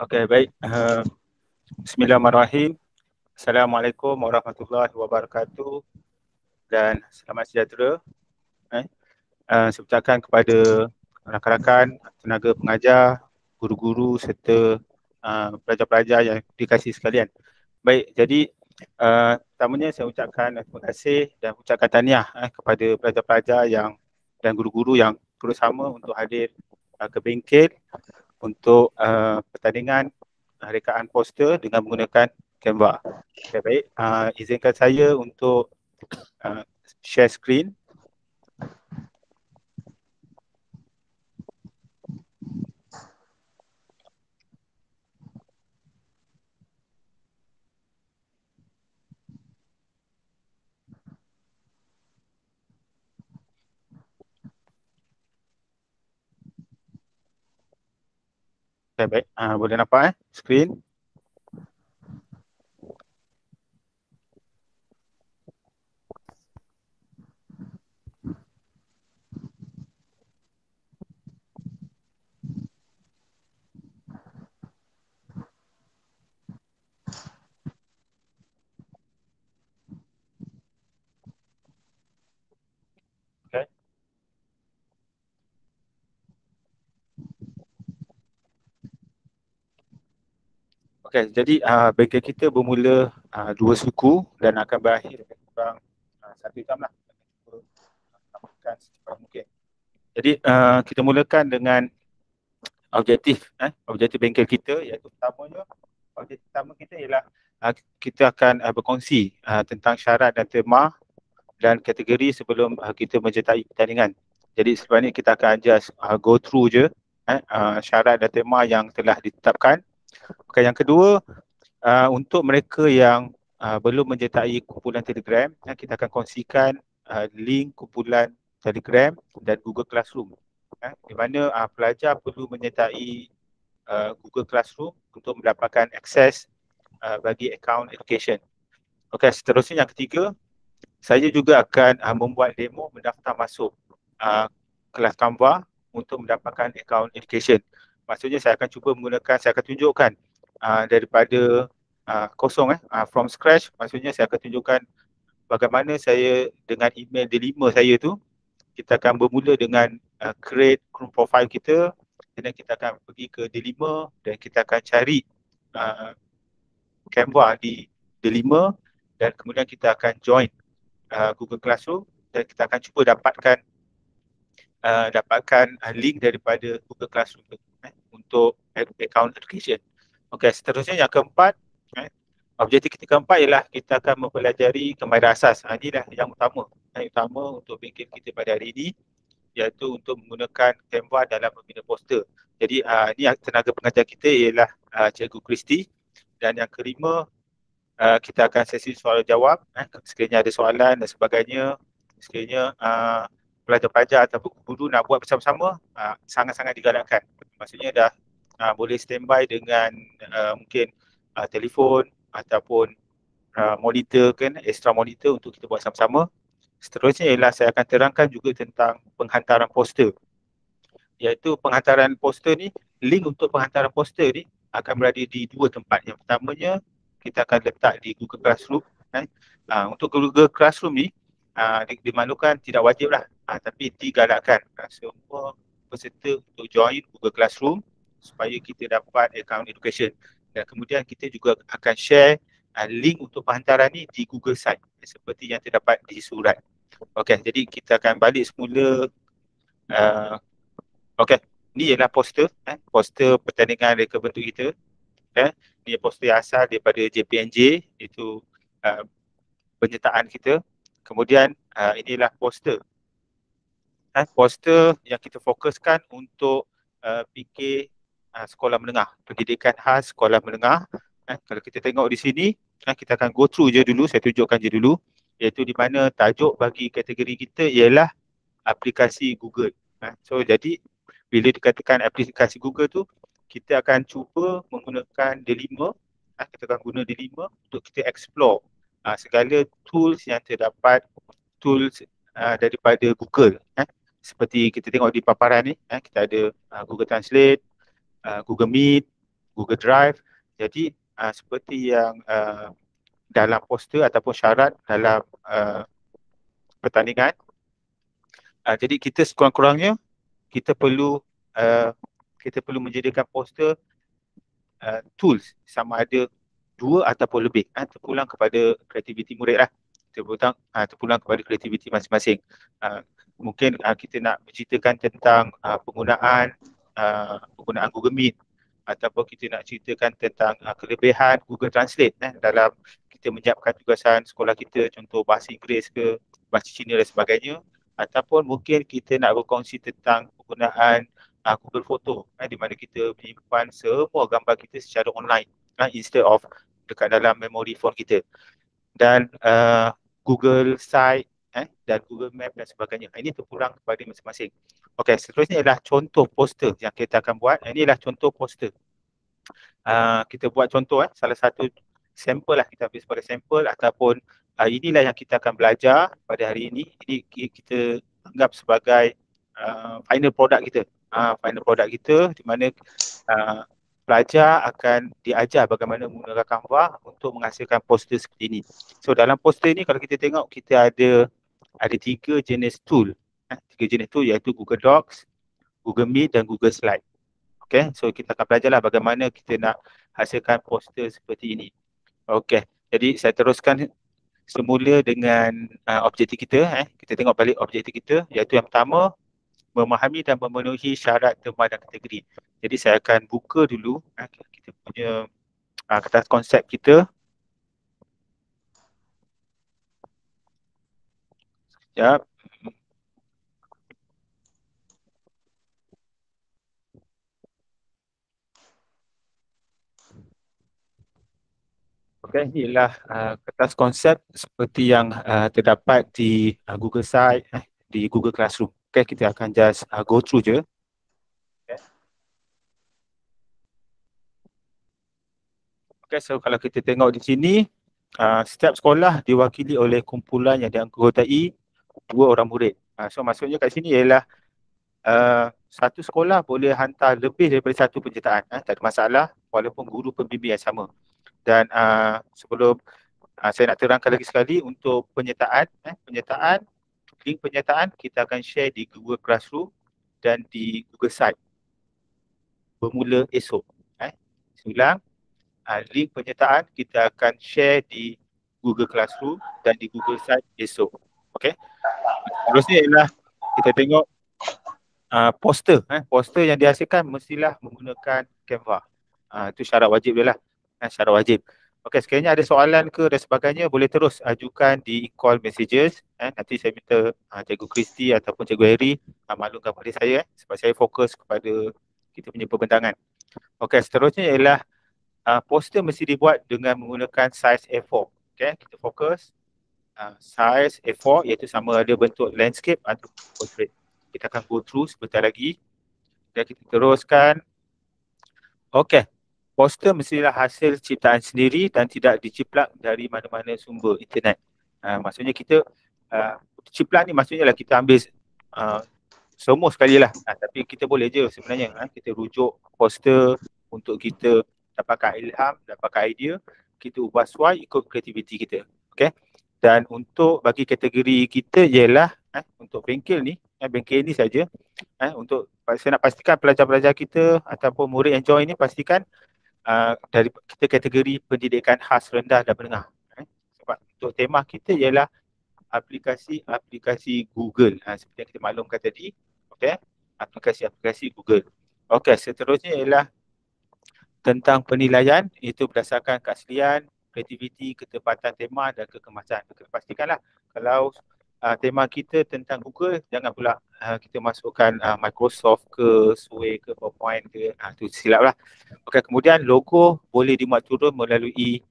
Okey, baik. Bismillahirrahmanirrahim. Assalamualaikum warahmatullahi wabarakatuh dan selamat sejahtera. Saya ucapkan kepada rakan-rakan, tenaga pengajar, guru-guru serta pelajar-pelajar yang dikasihi sekalian. Baik, jadi pertamanya saya ucapkan terima kasih dan ucapkan tahniah kepada pelajar-pelajar dan guru-guru yang turut sama untuk hadir ke bengkel untuk pertandingan rekaan poster dengan menggunakan Canva. Okay, baik, izinkan saya untuk share screen. Okay, baik, boleh nampak screen? Okay. Okay, jadi bengkel kita bermula 2 suku dan akan berakhir lebih kurang 1 jam lah. Kita secepat mungkin. Jadi kita mulakan dengan objektif bengkel kita, iaitu pertamanya, objektif pertama kita ialah kita akan berkongsi tentang syarat dan tema dan kategori sebelum kita menyertai pertandingan. Jadi sebenarnya kita akan just go through je syarat dan tema yang telah ditetapkan. Okay, yang kedua, untuk mereka yang belum menyertai kumpulan Telegram, kita akan kongsikan link kumpulan Telegram dan Google Classroom, di mana pelajar perlu menyertai Google Classroom untuk mendapatkan akses bagi akaun education. Okey, seterusnya yang ketiga, saya juga akan membuat demo mendaftar masuk kelas Canva untuk mendapatkan akaun education. Maksudnya saya akan cuba menggunakan, saya akan tunjukkan daripada kosong from scratch. Maksudnya saya akan tunjukkan bagaimana saya dengan email D5 saya tu, kita akan bermula dengan create group profile kita, dan kita akan pergi ke D5 dan kita akan cari Canva di D5 dan kemudian kita akan join Google Classroom dan kita akan cuba dapatkan link daripada Google Classroom untuk account education. Okey, seterusnya yang keempat, objektif kita keempat ialah kita akan mempelajari kemahiran asas. Inilah yang utama untuk bengkel kita pada hari ini, iaitu untuk menggunakan Canva dalam membina poster. Jadi ini tenaga pengajar kita ialah Cikgu Kristi, dan yang kelima kita akan sesi soal jawab. Sekiranya ada soalan dan sebagainya, sekiranya pelajar-pelajar atau guru nak buat bersama-sama, sangat-sangat digalakkan. Maksudnya dah boleh standby dengan mungkin telefon ataupun monitor kan, extra monitor untuk kita buat sama-sama. Seterusnya ialah saya akan terangkan juga tentang penghantaran poster, iaitu penghantaran poster ni, link untuk penghantaran poster ni akan berada di 2 tempat. Yang pertamanya kita akan letak di Google Classroom. Untuk Google Classroom ni dimaklumkan tidak wajib lah, tapi digalakkan semua peserta untuk join Google Classroom supaya kita dapat account education. Dan kemudian kita juga akan share link untuk penghantaran ni di Google Site seperti yang terdapat di surat. Okey, jadi kita akan balik semula. Okey, ni ialah poster, poster pertandingan reka bentuk kita. Ni poster yang asal daripada JPNJ, itu penyertaan kita. Kemudian inilah poster. Poster yang kita fokuskan untuk PK sekolah menengah, pendidikan khas sekolah menengah. Kalau kita tengok di sini, kita akan go through je dulu, saya tunjukkan je dulu, iaitu di mana tajuk bagi kategori kita ialah aplikasi Google. So jadi bila dikatakan aplikasi Google tu, kita akan cuba menggunakan D5, kita akan guna D5 untuk kita explore segala tools yang terdapat, tools daripada Google. Seperti kita tengok di paparan ni, kita ada Google Translate, Google Meet, Google Drive. Jadi seperti yang dalam poster ataupun syarat dalam pertandingan, jadi kita sekurang-kurangnya kita perlu menyediakan poster tools sama ada 2 ataupun lebih, terpulang kepada kreativiti murid lah, terpulang kepada kreativiti masing-masing. Mungkin kita nak berceritakan tentang penggunaan Google Meet, ataupun kita nak ceritakan tentang kelebihan Google Translate dalam kita menyiapkan tugasan sekolah kita, contoh bahasa Inggeris ke bahasa Cina dan sebagainya, ataupun mungkin kita nak berkongsi tentang penggunaan Google Photo, di mana kita menyimpan semua gambar kita secara online, instead of dekat dalam memory phone kita, dan Google Site dan Google Map dan sebagainya. Ini terpulang kepada masing-masing. Okey, seterusnya ialah contoh poster yang kita akan buat. Ini ialah contoh poster. Kita buat contoh, salah satu sampel lah, kita ambil sebagai sampel, ataupun inilah yang kita akan belajar pada hari ini. Ini kita anggap sebagai final product kita. Final product kita, di mana pelajar akan diajar bagaimana menggunakan Canva untuk menghasilkan poster seperti ini. So dalam poster ni kalau kita tengok, kita ada 3 jenis tool. 3 jenis tool iaitu Google Docs, Google Meet dan Google Slide. Okay, so kita akan belajarlah bagaimana kita nak hasilkan poster seperti ini. Okay, jadi saya teruskan semula dengan objektif kita. Kita tengok balik objektif kita, iaitu yang pertama, memahami dan memenuhi syarat tema dan kategori. Jadi saya akan buka dulu kita punya kertas konsep kita. Sekejap. Okey, inilah kertas konsep seperti yang terdapat di Google Site, di Google Classroom. Okey, kita akan just go through je. Okay, so kalau kita tengok di sini, setiap sekolah diwakili oleh kumpulan yang dianggotai 2 orang murid. So maksudnya kat sini ialah satu sekolah boleh hantar lebih daripada 1 penyertaan, tak ada masalah, walaupun guru pembimbing yang sama. Dan sebelum saya nak terangkan lagi sekali untuk penyertaan, link penyertaan kita akan share di Google Classroom dan di Google Site bermula esok. Ulang, link penyertaan kita akan share di Google Classroom dan di Google Site esok. Okey. Terusnya ialah kita tengok poster. Poster yang dihasilkan mestilah menggunakan Canva. Itu syarat wajib dia lah. Syarat wajib. Okey, sekiranya ada soalan ke dan sebagainya, boleh terus ajukan di call messages. Nanti saya minta Cikgu Kristi ataupun Cikgu Harry maklumkan kepada saya, sebab saya fokus kepada kita punya pembentangan. Okey, seterusnya ialah poster mesti dibuat dengan menggunakan size A4. Okay, kita fokus size A4, iaitu sama ada bentuk landscape atau portrait. Kita akan go through sebentar lagi dan kita teruskan. Okay, poster mestilah hasil ciptaan sendiri dan tidak diciplak dari mana-mana sumber internet. Maksudnya kita ciplak ni maksudnya lah kita ambil semua sekali lah, tapi kita boleh je sebenarnya kita rujuk poster untuk kita dapatkan ilham, dapatkan idea, kita ubah sesuai ikut kreativiti kita. Okay. Dan untuk bagi kategori kita ialah untuk bengkel ni saja, untuk saya nak pastikan pelajar-pelajar kita ataupun murid yang join ni, pastikan dari kita kategori pendidikan khas rendah dan menengah. Sebab untuk tema kita ialah aplikasi Google, seperti yang kita maklumkan tadi. Okay. Aplikasi Google. Okay, seterusnya ialah tentang penilaian, itu berdasarkan keaslian, kreativiti, ketepatan tema dan kekemasan. Kita pastikanlah kalau tema kita tentang Google, jangan pula kita masukkan Microsoft ke, Sway ke, PowerPoint ke, itu silap lah. Okay, kemudian logo boleh dimuat turun melalui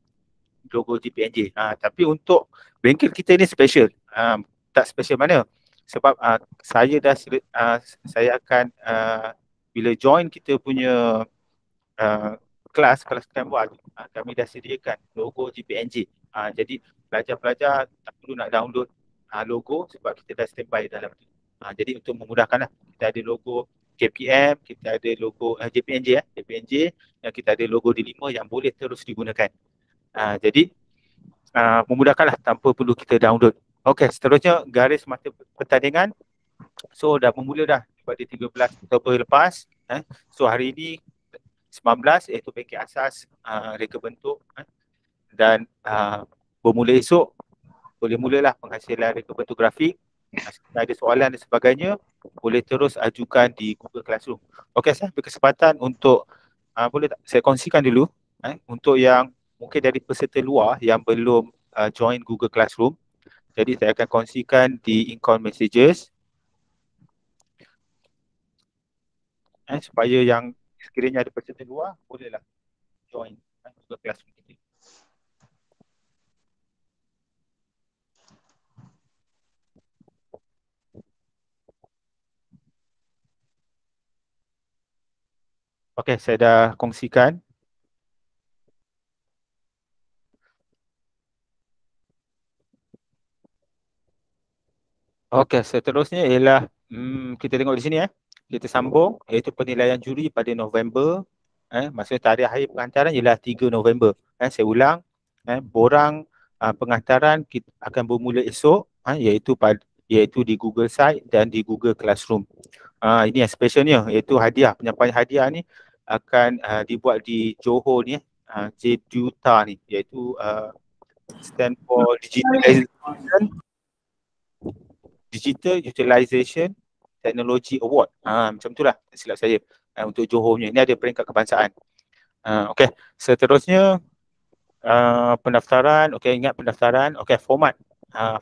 logo GPNJ. Tapi untuk bengkel kita ni special. Tak special mana? Sebab saya akan bila join kita punya kelas Canva, kami dah sediakan logo GPNJ. Jadi pelajar-pelajar tak perlu nak download logo sebab kita dah standby dalam tu. Jadi untuk memudahkanlah, kita ada logo KPM, kita ada logo JPNJ JPNJ, yang kita ada logo D5 yang boleh terus digunakan. Jadi memudahkanlah tanpa perlu kita download. Okey, seterusnya garis mata pertandingan. So dah bermula dah pada 13 Oktober lepas. So hari ini 19 iaitu bengkel asas reka bentuk, dan bermula esok boleh mulalah penghasilan reka bentuk grafik. Jika ada soalan dan sebagainya, boleh terus ajukan di Google Classroom. Okey, saya ambil kesempatan untuk boleh tak saya kongsikan dulu untuk yang mungkin dari peserta luar yang belum join Google Classroom. Jadi saya akan kongsikan di in-call messages supaya yang sekiranya ada peserta luar bolehlah join Google Classroom kita. Okey, saya dah kongsikan. Okey, seterusnya ialah kita tengok di sini kita sambung iaitu penilaian juri pada November. Maksudnya tarikh akhir penghantaran ialah 3 November. Saya ulang, borang penghantaran kita akan bermula esok, iaitu di Google Site dan di Google Classroom. Ini yang specialnya iaitu hadiah, penyampaian hadiah ni akan dibuat di Johor ni, JDUTA ni, iaitu stand for Digital Utilization Technology Award. Macam itulah silap saya untuk Johor punya. Ini ada peringkat kebangsaan. Okey, seterusnya pendaftaran. Okey, ingat pendaftaran. Okey, format.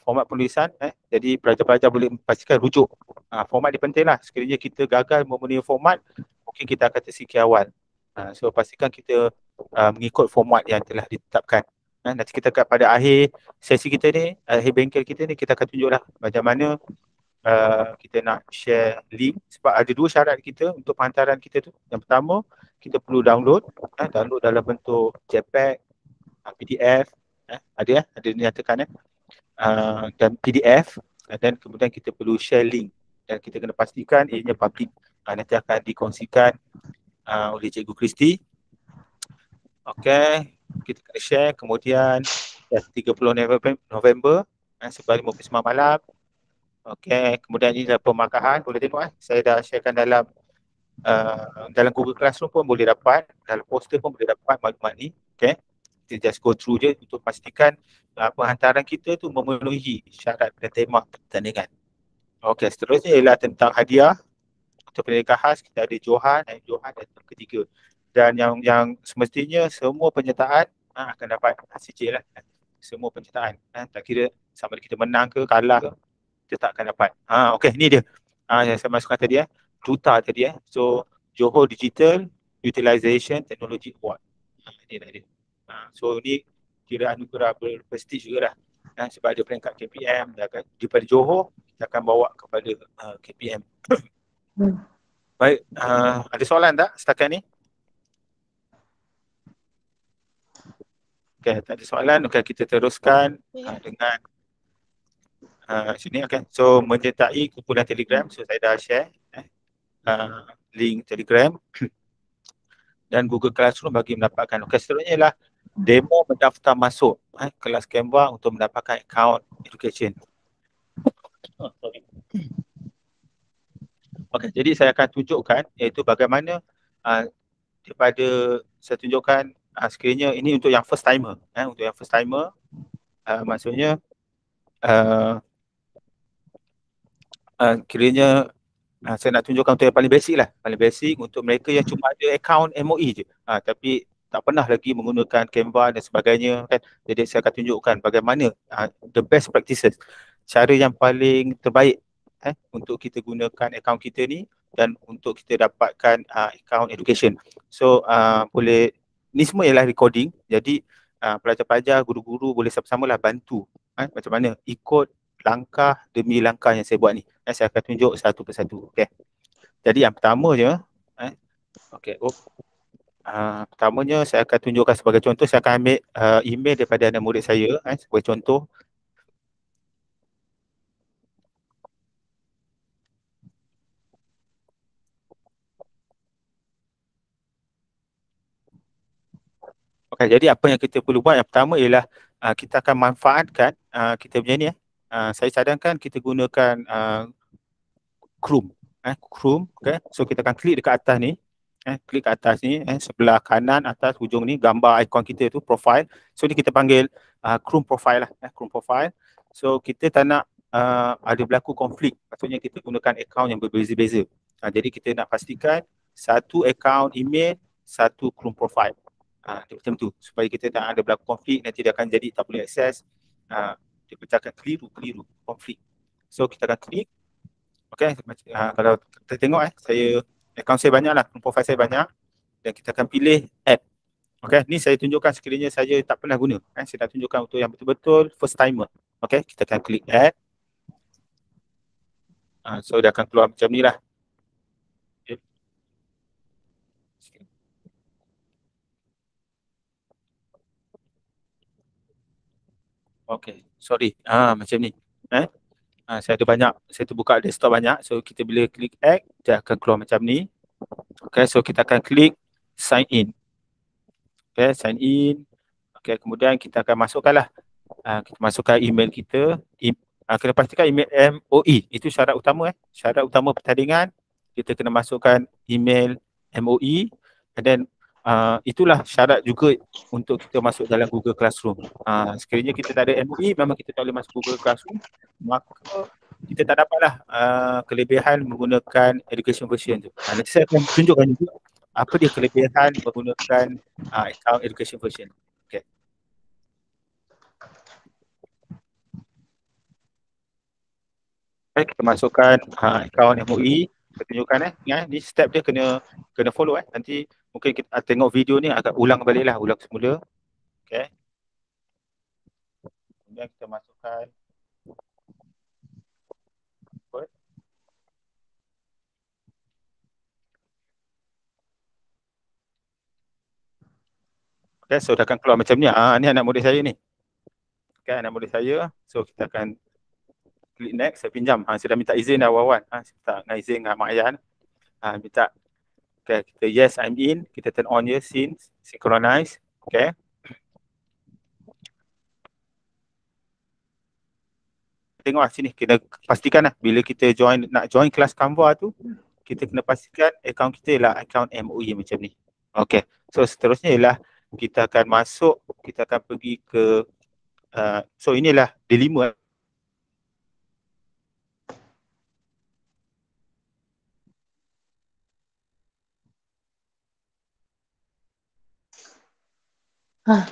Format penulisan. Jadi pelajar-pelajar boleh pastikan rujuk. Format dia penting lah. Sekiranya kita gagal memenuhi format, mungkin kita akan tersingkir awal. So pastikan kita mengikut format yang telah ditetapkan. Nanti kita pada akhir sesi kita ni, akhir bengkel kita ni, kita akan tunjuklah macam mana kita nak share link. Sebab ada dua syarat kita untuk penghantaran kita tu. Yang pertama, kita perlu download dalam bentuk JPEG, PDF, ada dinyatakan dan PDF, dan kemudian kita perlu share link dan kita kena pastikan ianya public. Nanti akan dikongsikan oleh Cikgu Kristi. Okey, kita kena share. Kemudian 30 November sebab 5 malam. Okey, kemudian ini adalah pemarkahan. Boleh tengok saya dah sharekan dalam Google Classroom pun boleh dapat, dalam poster pun boleh dapat maklumat ni. Okey, kita just go through je untuk pastikan penghantaran kita tu memenuhi syarat dan tema pertandingan. Okey, seterusnya ialah tentang hadiah. Untuk pendidikan khas kita ada Johan dan yang ketiga. Dan yang semestinya semua penyertaan akan dapat CJ lah. Semua penyertaan. Tak kira sama ada kita menang ke kalah ke, kita tak akan dapat. Okey, ni dia. Yang saya masukkan tadi duta tadi So Johor Digital Utilization Technology Award. Ini dah dia. So ni kira anugerah berprestige juga dah. Sebab ada peringkat KPM daripada Johor, kita akan bawa kepada KPM. Baik, ada soalan tak setakat ni? Okey, tak ada soalan. Okey, kita teruskan dengan sini. Okey, so menyertai kumpulan Telegram. So saya dah share link Telegram dan Google Classroom bagi mendapatkan. Okey, seterusnya ialah demo mendaftar masuk kelas Canva untuk mendapatkan account education. Okey, jadi saya akan tunjukkan iaitu bagaimana daripada saya tunjukkan sekiranya ini untuk yang first timer. Untuk yang first timer maksudnya kiranya saya nak tunjukkan untuk yang paling basic lah. Paling basic untuk mereka yang cuma ada account MOE je. Tapi tak pernah lagi menggunakan Canva dan sebagainya kan. Jadi saya akan tunjukkan bagaimana the best practices. Cara yang paling terbaik untuk kita gunakan account kita ni dan untuk kita dapatkan account education. So boleh, ni semua ialah recording. Jadi pelajar-pelajar, guru-guru boleh sama-sama lah bantu macam mana ikut langkah demi langkah yang saya buat ni. Saya akan tunjuk satu persatu. Okey. Jadi yang pertama je pertamanya saya akan tunjukkan sebagai contoh. Saya akan ambil email daripada anak murid saya sebagai contoh. Jadi apa yang kita perlu buat yang pertama ialah kita akan manfaatkan kita punya ni saya cadangkan kita gunakan Chrome. Chrome, okay. So kita akan klik dekat atas ni. Klik kat atas ni, sebelah kanan atas hujung ni gambar ikon kita tu profile. So ni kita panggil Chrome profile lah, Chrome profile. So kita tak nak ada berlaku konflik. Maksudnya kita gunakan akaun yang berbeza-beza. Jadi kita nak pastikan satu akaun email, satu Chrome profile. Macam tu supaya kita tak ada berlaku konflik, nanti dia akan jadi tak boleh akses. Dia pecahkan keliru konflik. So kita akan klik. Okay, kalau kita tengok saya akaun saya banyak lah, profil saya banyak dan kita akan pilih add. Okay, ni saya tunjukkan sekiranya saya tak pernah guna. Saya nak tunjukkan untuk yang betul-betul first timer. Okay, kita akan klik add. So dia akan keluar macam ni lah. Okay, sorry. Macam ni. Saya ada banyak, saya terbuka desktop banyak. So kita bila klik add, dia akan keluar macam ni. Okay, so kita akan klik sign in. Okay, sign in. Okay, kemudian kita akan masukkan lah. Kita masukkan email kita. Kena pastikan email MOE. Itu syarat utama. Syarat utama pertandingan. Kita kena masukkan email MOE. And then itulah syarat juga untuk kita masuk dalam Google Classroom. Sekiranya kita tak ada MOE, memang kita tak boleh masuk Google Classroom. Maka kita tak dapatlah kelebihan menggunakan education version tu. Nanti saya akan tunjukkan juga apa dia kelebihan menggunakan account education version. Okay. Kita masukkan akaun MOE. Kita tunjukkan ni step dia kena follow Nanti mungkin kita tengok video ni agak ulang balik lah, ulang semula. Okay. Kemudian kita masukkan password. Okay, so dah akan keluar macam ni. Ni anak murid saya ni. Okay, anak murid saya. So kita akan klik next, saya pinjam. Saya dah minta izin dah awal-awal. Saya minta dengan izin dengan Mak Ayah. Minta. Okay, kita yes, I'm in. Kita turn on je, scene, synchronize. Okay. Tengok sini, kena pastikan bila kita nak join kelas Canva tu, kita kena pastikan akaun kita ialah akaun MOE macam ni. Okay, so seterusnya ialah kita akan masuk, kita akan pergi ke so inilah D5.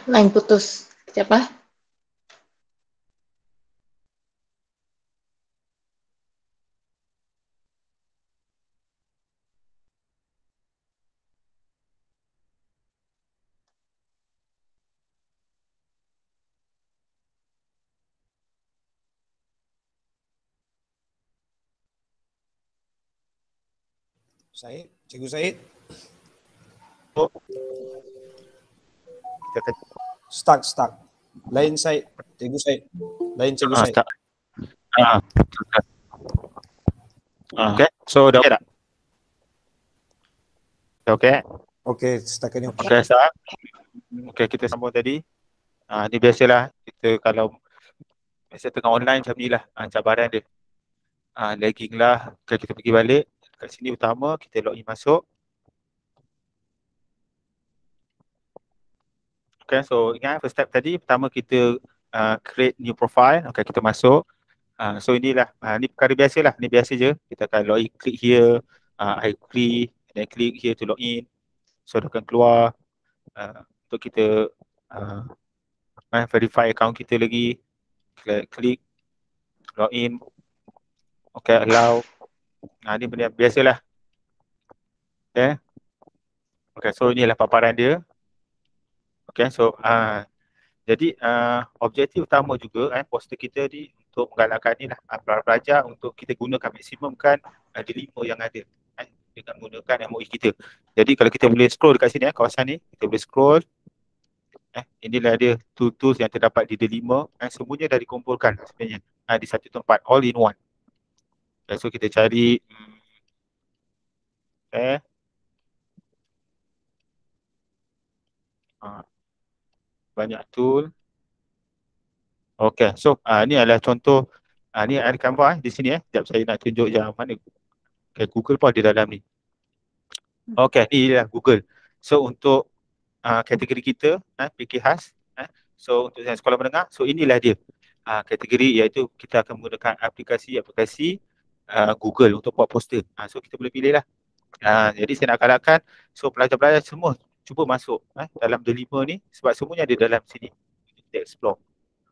Line putus. Siapa? Said, Cikgu Said. So, kita akan Start. Lain Said, Cikgu Said. Lain Cikgu Said. Start. Okay, so dah okay tak? Okay. Okay, setakat ni okay. Okay, start. Okay, kita sambung tadi. Ni biasalah kita kalau biasa tengah online macam ni lah cabaran dia. Lagging lah. Okay, kita pergi balik. Kat sini utama, kita login masuk. Okay, so ingat first step tadi, pertama kita create new profile. Okay, kita masuk. So inilah, ni perkara biasa lah. Ni biasa je. Kita akan login, click here. I agree. Then click here to login. So dia akan keluar untuk kita verify account kita lagi. Klik login. Okay, allow. Ni benda biasalah. Okay. Okay, so inilah paparan dia. Okay, so jadi objektif utama juga poster kita ni untuk menggalakkan ni lah pelajar untuk kita gunakan maksimumkan D5 yang ada dengan menggunakan MOE kita. Jadi kalau kita boleh scroll dekat sini kawasan ni, kita boleh scroll. Inilah dia tools yang terdapat di D5. Semuanya dah dikumpulkan sebenarnya di satu tempat, all in one. Okay, so kita cari banyak tool. Okay, so ni adalah contoh. Ni ada Canva di sini Sekejap saya nak tunjuk yang mana. Okay, Google pun ada dalam ni. Okay, ni adalah Google. So untuk kategori kita, fikir khas. So untuk sekolah menengah, so inilah dia. Kategori iaitu kita akan menggunakan aplikasi Google untuk buat poster. So kita boleh pilih lah. Jadi saya nak galakkan, so pelajar-pelajar semua cuba masuk dalam delima ni sebab semuanya ada dalam sini. Kita explore.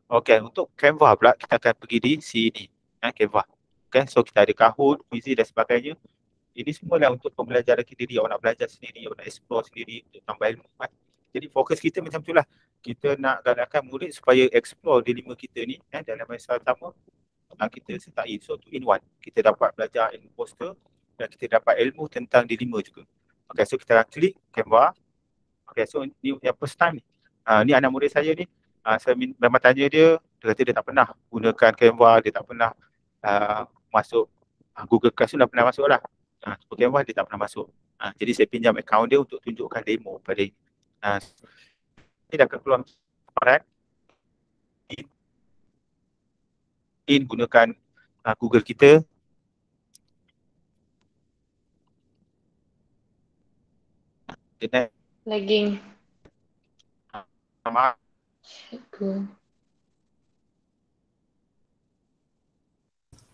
Okay, untuk Canva pula kita akan pergi di sini. Canva. Okay, so kita ada Kahoot, Quizy dan sebagainya. Ini semualah untuk pembelajaran sendiri. Awak nak belajar sendiri, awak nak explore sendiri untuk tambah ilmu. Jadi fokus kita macam itulah. Kita nak galakkan murid supaya explore delima kita ni dalam masa sama. Kita sertai. So 2 in 1. Kita dapat belajar ilmu poster dan kita dapat ilmu tentang delima juga. Okay, so kita akan klik Canva. Okay, so ni yang first time ni. Ni anak murid saya ni. Saya memang tanya dia kata dia tak pernah gunakan Canva, dia tak pernah masuk Google Classroom, dah pernah masuk lah. Canva dia tak pernah masuk. Jadi saya pinjam akaun dia untuk tunjukkan demo pada ini. Ini dah keluar paparan. In gunakan Google kita. Lagging. Maaf. Cikgu.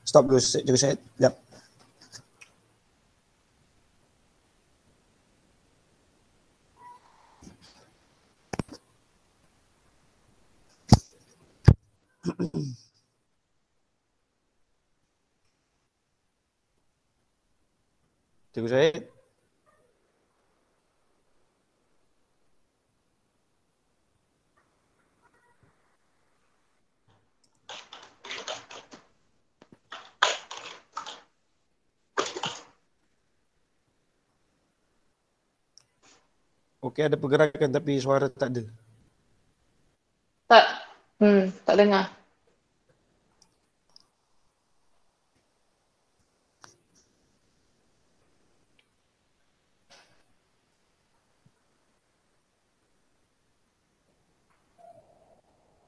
Stop dulu, cikgu Syed. Sekejap. Cikgu Syed. Okey, ada pergerakan tapi suara tak ada. Tak. Tak dengar.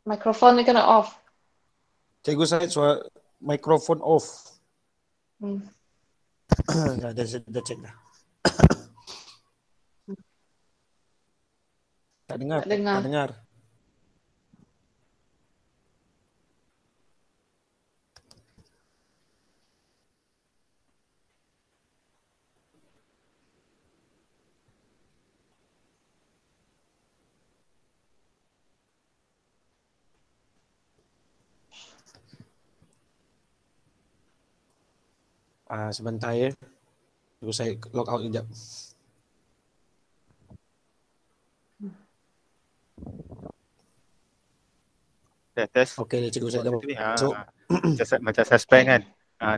Mikrofon ni kena off. Cikgu Syed, suara mikrofon off. Dah cek dah. Tak dengar. Tak dengar. Tak dengar. Sebentar ya. Cikgu saya log out sekejap. Test. Okey, cikgu saya dah masuk. Macam suspend kan.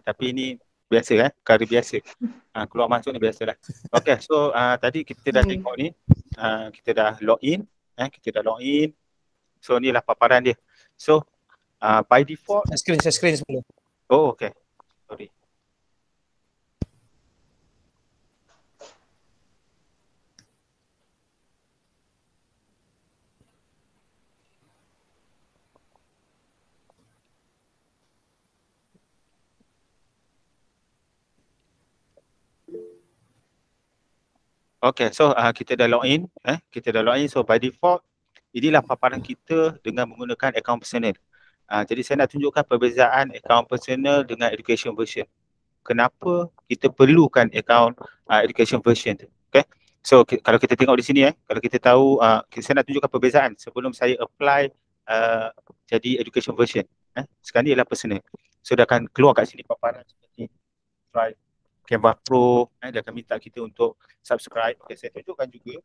Tapi ini biasa kan, perkara biasa. Keluar masuk ni biasalah. Okey, so tadi kita dah tengok ni. Kita dah login. Kita dah login. So inilah paparan dia. So by default. Saya screen sebelum. Oh, okey. Sorry. Okay, so kita dah login. Kita dah login. So by default, inilah paparan kita dengan menggunakan akaun personal. Jadi saya nak tunjukkan perbezaan akaun personal dengan education version. Kenapa kita perlukan akaun education version tu. Okay. So kalau kita tengok di sini, kalau kita tahu, saya nak tunjukkan perbezaan sebelum saya apply jadi education version. Sekarang ni ialah personal. So dia akan keluar kat sini paparan seperti try Canva Pro, dia akan minta kita untuk subscribe. Okay, saya tunjukkan juga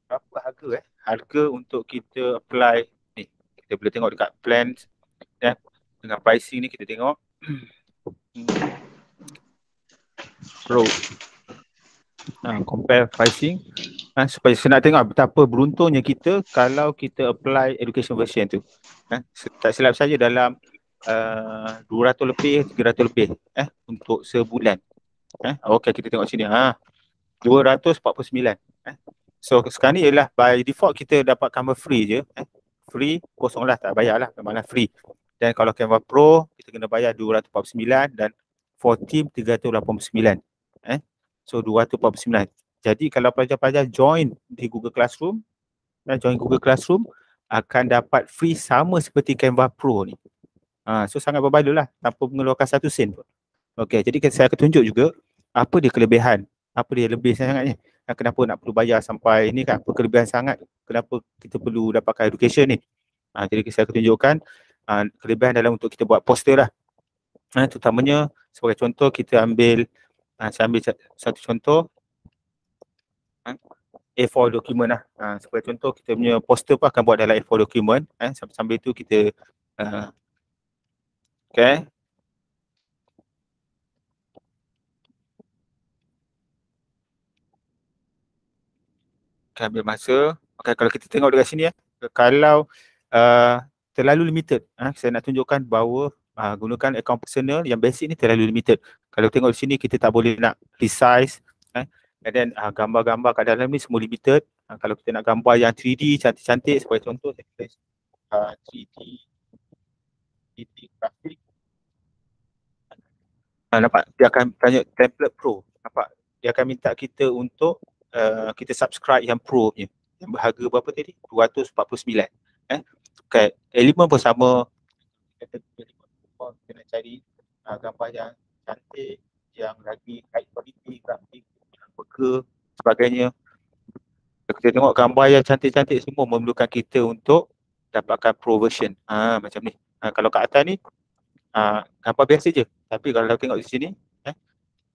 berapa harga harga untuk kita apply ni. Kita boleh tengok dekat plans dengan pricing ni kita tengok Pro. Compare pricing supaya saya nak tengok betapa beruntungnya kita kalau kita apply education version tu. Tak silap saya dalam 200 lebih 300 lebih untuk sebulan. Okey, kita tengok sini 249. So sekarang ni ialah by default kita dapat cover free je free, kosong lah, tak bayar lah, memanglah free. Dan kalau Canva Pro, kita kena bayar 249 dan for team 389. So 249. Jadi kalau pelajar-pelajar join di Google Classroom, akan dapat free sama seperti Canva Pro ni. So sangat berbaloi lah, tanpa mengeluarkan 1 sen pun. Okey, jadi saya akan tunjuk juga apa dia kelebihan, apa dia lebih sangatnya. Kenapa nak perlu bayar sampai ni kan, apa kelebihan sangat, kenapa kita perlu dapatkan education ni. Jadi saya akan tunjukkan kelebihan dalam untuk kita buat poster lah. Terutamanya sebagai contoh kita ambil, saya ambil satu contoh, A4 dokumen lah. Sebagai contoh kita punya poster pun akan buat dalam A4 dokumen. Sambil tu kita okay. Ambil masa. Okay, kalau kita tengok dekat sini kalau terlalu limited, saya nak tunjukkan bahawa gunakan akaun personal yang basic ni terlalu limited. Kalau tengok di sini kita tak boleh nak resize, and then gambar-gambar kat dalam ni semua limited. Kalau kita nak gambar yang 3D cantik-cantik, sebagai contoh saya tulis 3D grafik. Nampak dia akan tanya template pro, nampak dia akan minta kita untuk kita subscribe yang pro punya, yang berharga berapa tadi? 249. Okay, elemen pun sama. Kita kena cari gambar yang cantik, yang lagi high quality, grafik yang peka, sebagainya. Kita tengok gambar yang cantik-cantik semua memerlukan kita untuk dapatkan pro version. Macam ni. Kalau kat atas ni gambar biasa je. Tapi kalau tengok di sini,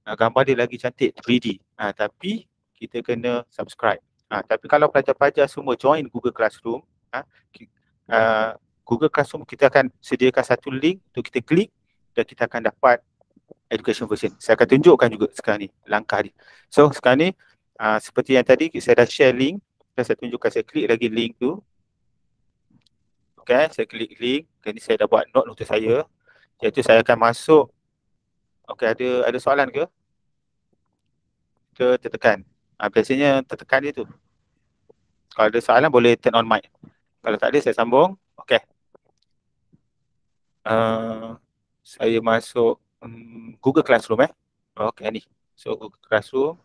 gambar dia lagi cantik 3D. Tapi kita kena subscribe. Tapi kalau pelajar-pelajar semua join Google Classroom, Google Classroom kita akan sediakan satu link untuk kita klik dan kita akan dapat education version. Saya akan tunjukkan juga sekarang ni langkah dia. So sekarang ni seperti yang tadi saya dah share link, saya tunjukkan, saya klik lagi link tu. Okay, saya klik link. Okay, ni saya dah buat note untuk saya. Iaitu saya akan masuk. Okay, ada soalan ke? Kita tertekan. Biasanya tertekan dia tu. Kalau ada soalan boleh turn on mic. Kalau tak ada saya sambung. Okay. Saya masuk Google Classroom Okay ni. So Google Classroom.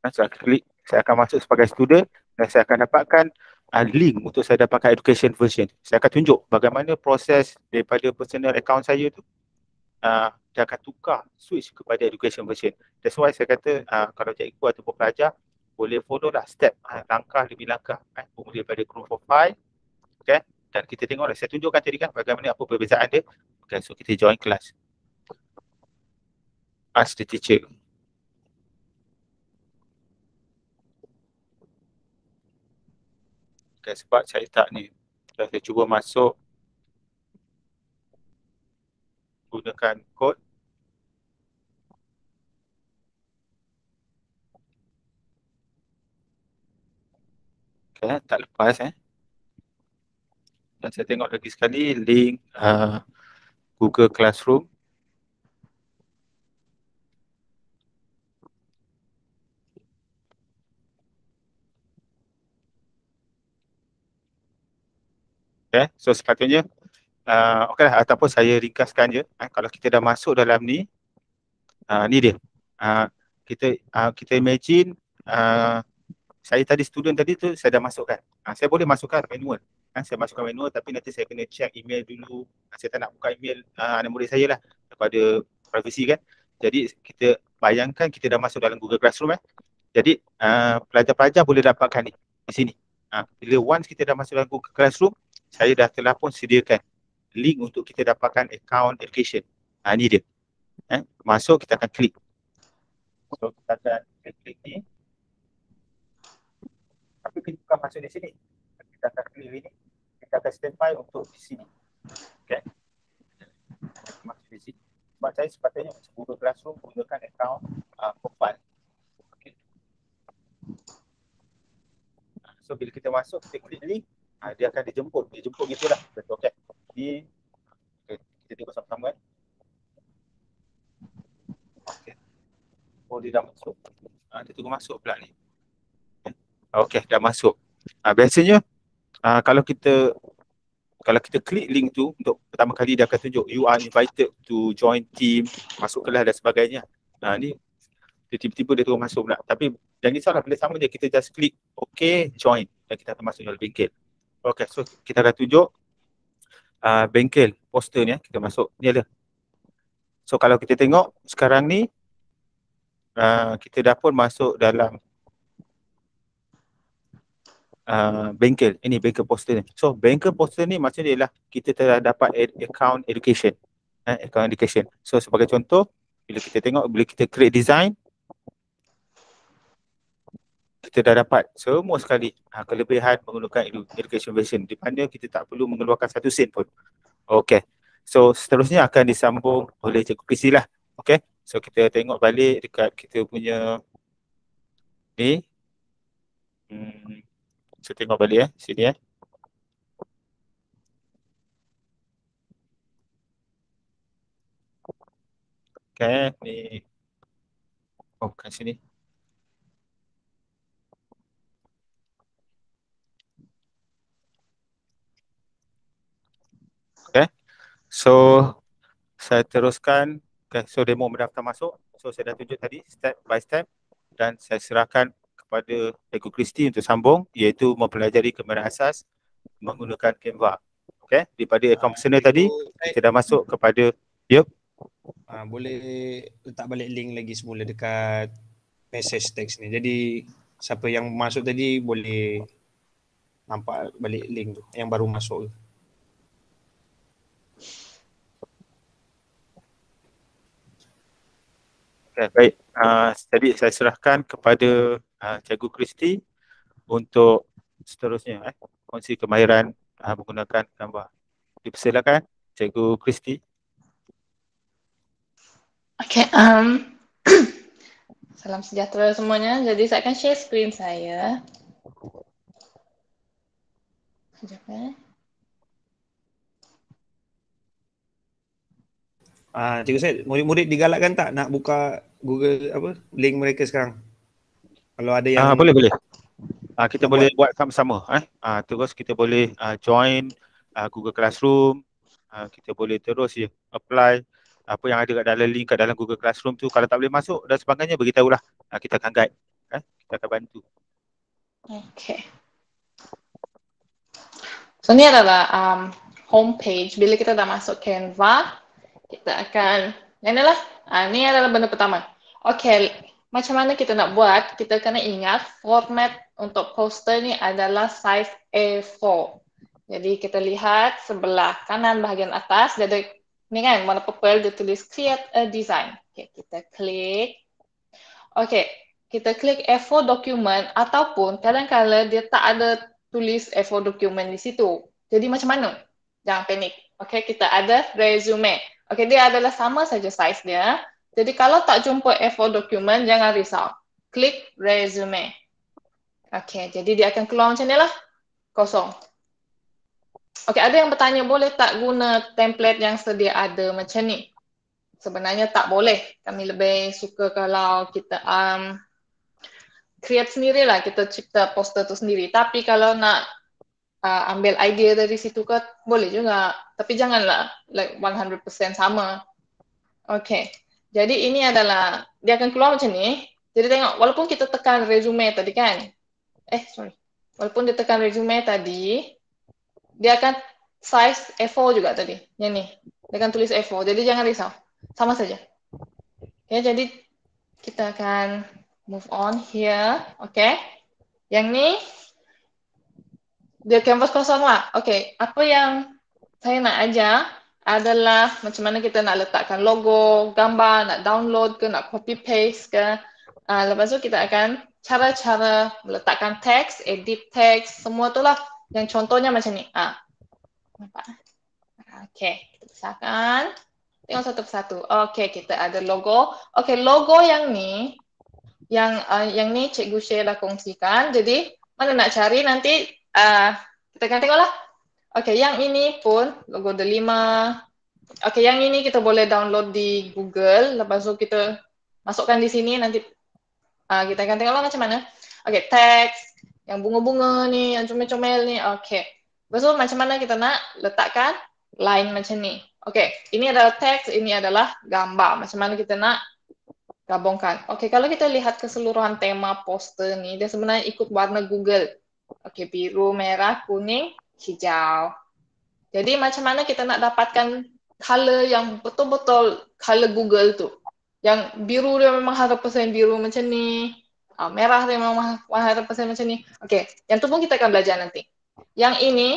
Saya klik, saya akan masuk sebagai student dan saya akan dapatkan link untuk saya dapatkan education version. Saya akan tunjuk bagaimana proses daripada personal account saya tu dia akan tukar, switch kepada education version. That's why saya kata kalau cikgu ataupun pelajar boleh follow lah step, langkah demi langkah. Bermula daripada group profile, okay? Dan kita tengok, saya tunjukkan tadi kan bagaimana apa perbezaan dia. Okay, so kita join kelas. Ask the teacher. Okay, sebab saya tak ni. Saya cuba masuk gunakan kod. Okay, tak lepas Dan saya tengok lagi sekali link Google Classroom. Okay, so sepatutnya okay lah, ataupun saya ringkaskan je. Kalau kita dah masuk dalam ni, ni dia. Kita imagine saya tadi student tadi tu saya dah masukkan. Saya boleh masukkan manual. Saya masukkan manual tapi nanti saya kena check email dulu. Saya tak nak buka email anak murid saya lah, daripada privacy kan. Jadi kita bayangkan kita dah masuk dalam Google Classroom Jadi pelajar-pelajar boleh dapatkan ni di sini. Bila once kita dah masuk dalam Google Classroom, saya dah telah pun sediakan link untuk kita dapatkan account education. Ni dia. Masuk kita akan klik. So kita akan klik ni. Tapi kita bukan masuk di sini. Kita akan klik ini. Kita akan standby untuk di sini. Okay. Masuk di sini. Sebab saya sepatutnya masuk Google Classroom gunakan account profile. Okay. So bila kita masuk, kita klik link, dia akan dijemput. Dia jemput gitulah. Betul, okay. Okay. Kita tengok sama-sama Okay. Oh, dia dah masuk. Dia tunggu masuk pula ni. Okey, dah masuk. Biasanya kalau kita klik link tu untuk pertama kali, dia akan tunjuk you are invited to join team, masuk kelas dan sebagainya. Ni tiba-tiba dia terus masuk pula. Tapi jangan risaulah, bila sama je kita just klik OK, join, dan kita akan masuk dalam bengkel. Okay, so kita akan tunjuk bengkel poster ni. Kita masuk, ni ada. So kalau kita tengok sekarang ni, kita dah pun masuk dalam bengkel. Ini bengkel poster ni. So bengkel poster ni maksudnya ialah kita telah dapat account education. Account education. So sebagai contoh, bila kita tengok, bila kita create design, kita dah dapat semua sekali kelebihan menggunakan education version, di mana kita tak perlu mengeluarkan satu sen pun. Okay, so seterusnya akan disambung oleh Cikgu Christy lah. Okay, so kita tengok balik dekat kita punya ni. So tengok balik sini Okay, ni. Bukan sini. Okay, so saya teruskan. Okay, so demo mendaftar masuk. So saya dah tunjuk tadi step by step, dan saya serahkan kepada Cikgu Christy untuk sambung, iaitu mempelajari kamera asas menggunakan Canva. Okay, daripada akaun personal tadi, kita dah masuk kepada boleh letak balik link lagi semula dekat message text ni. Jadi siapa yang masuk tadi boleh nampak balik link tu yang baru masuk. Okay, baik. Tadi saya serahkan kepada Cikgu Christy untuk seterusnya kongsi kemahiran menggunakan Canva. Dipersilakan Cikgu Christy. Okay, salam sejahtera semuanya. Jadi saya akan share screen saya. Sekejap Cikgu Syed, murid-murid digalakkan tak nak buka Google link mereka sekarang? Kalau ada yang boleh. Kita boleh buat sama-sama. Terus kita boleh join Google Classroom. Kita boleh terus apply apa yang ada kat dalam link kat dalam Google Classroom tu. Kalau tak boleh masuk dan sebagainya, beritahulah. Kita akan guide. Kita akan bantu. Okay. So ni adalah homepage. Bila kita dah masuk Canva, kita akan, ni adalah benda pertama. Okay, macam mana kita nak buat? Kita kena ingat format untuk poster ni adalah size A4. Jadi kita lihat sebelah kanan bahagian atas, dia ada ni kan, warna purple, dia tulis create a design. Okay, kita klik. Okay, kita klik A4 document, ataupun kadang-kadang dia tak ada tulis A4 document di situ. Jadi macam mana? Jangan panik. Okay, kita ada resume. Okay, dia adalah sama saja size dia. Jadi kalau tak jumpa A4 document, jangan risau. Klik resume. Okay, jadi dia akan keluar macam ni lah. Kosong. Okay, ada yang bertanya, boleh tak guna template yang sedia ada macam ni? Sebenarnya tak boleh. Kami lebih suka kalau kita create sendirilah, kita cipta poster tu sendiri. Tapi kalau nak ambil idea dari situ ke, boleh juga. Tapi janganlah like 100% sama. Okay. Jadi ini adalah, dia akan keluar macam ni. Jadi tengok, walaupun kita tekan resume tadi kan. Walaupun dia tekan resume tadi, dia akan size A4 juga tadi. Yang ni. Dia akan tulis A4. Jadi jangan risau. Sama saja. Okay, jadi kita akan move on here. Okay. Yang ni, dia canvas kosong lah. Okay, apa yang saya nak ajar adalah macam mana kita nak letakkan logo, gambar, nak download ke, nak copy paste ke. Lepas tu kita akan cara-cara meletakkan teks, edit teks, semua tu lah. Yang contohnya macam ni. Nampak? Okay, kita besarkan. Tengok satu persatu. Okay, kita ada logo. Okay, logo yang ni, yang ni Cikgu Syed dah kongsikan. Jadi, mana nak cari nanti, kita akan tengoklah. Okay, yang ini pun logo delima. Okay, yang ini kita boleh download di Google. Lepas tu kita masukkan di sini, nanti Kita akan tengoklah macam mana. Okey, teks yang bunga-bunga ni, yang comel-comel ni. Okey. Lepas tu macam mana kita nak letakkan line macam ni. Okey, ini adalah teks, ini adalah gambar. Macam mana kita nak gabungkan. Okey, kalau kita lihat keseluruhan tema poster ni, dia sebenarnya ikut warna Google. Okey, biru, merah, kuning, hijau. Jadi macam mana kita nak dapatkan color yang betul-betul color Google tu. Yang biru dia memang 100% biru macam ni. Merah dia memang 100% macam ni. Okey, yang tu pun kita akan belajar nanti. Yang ini,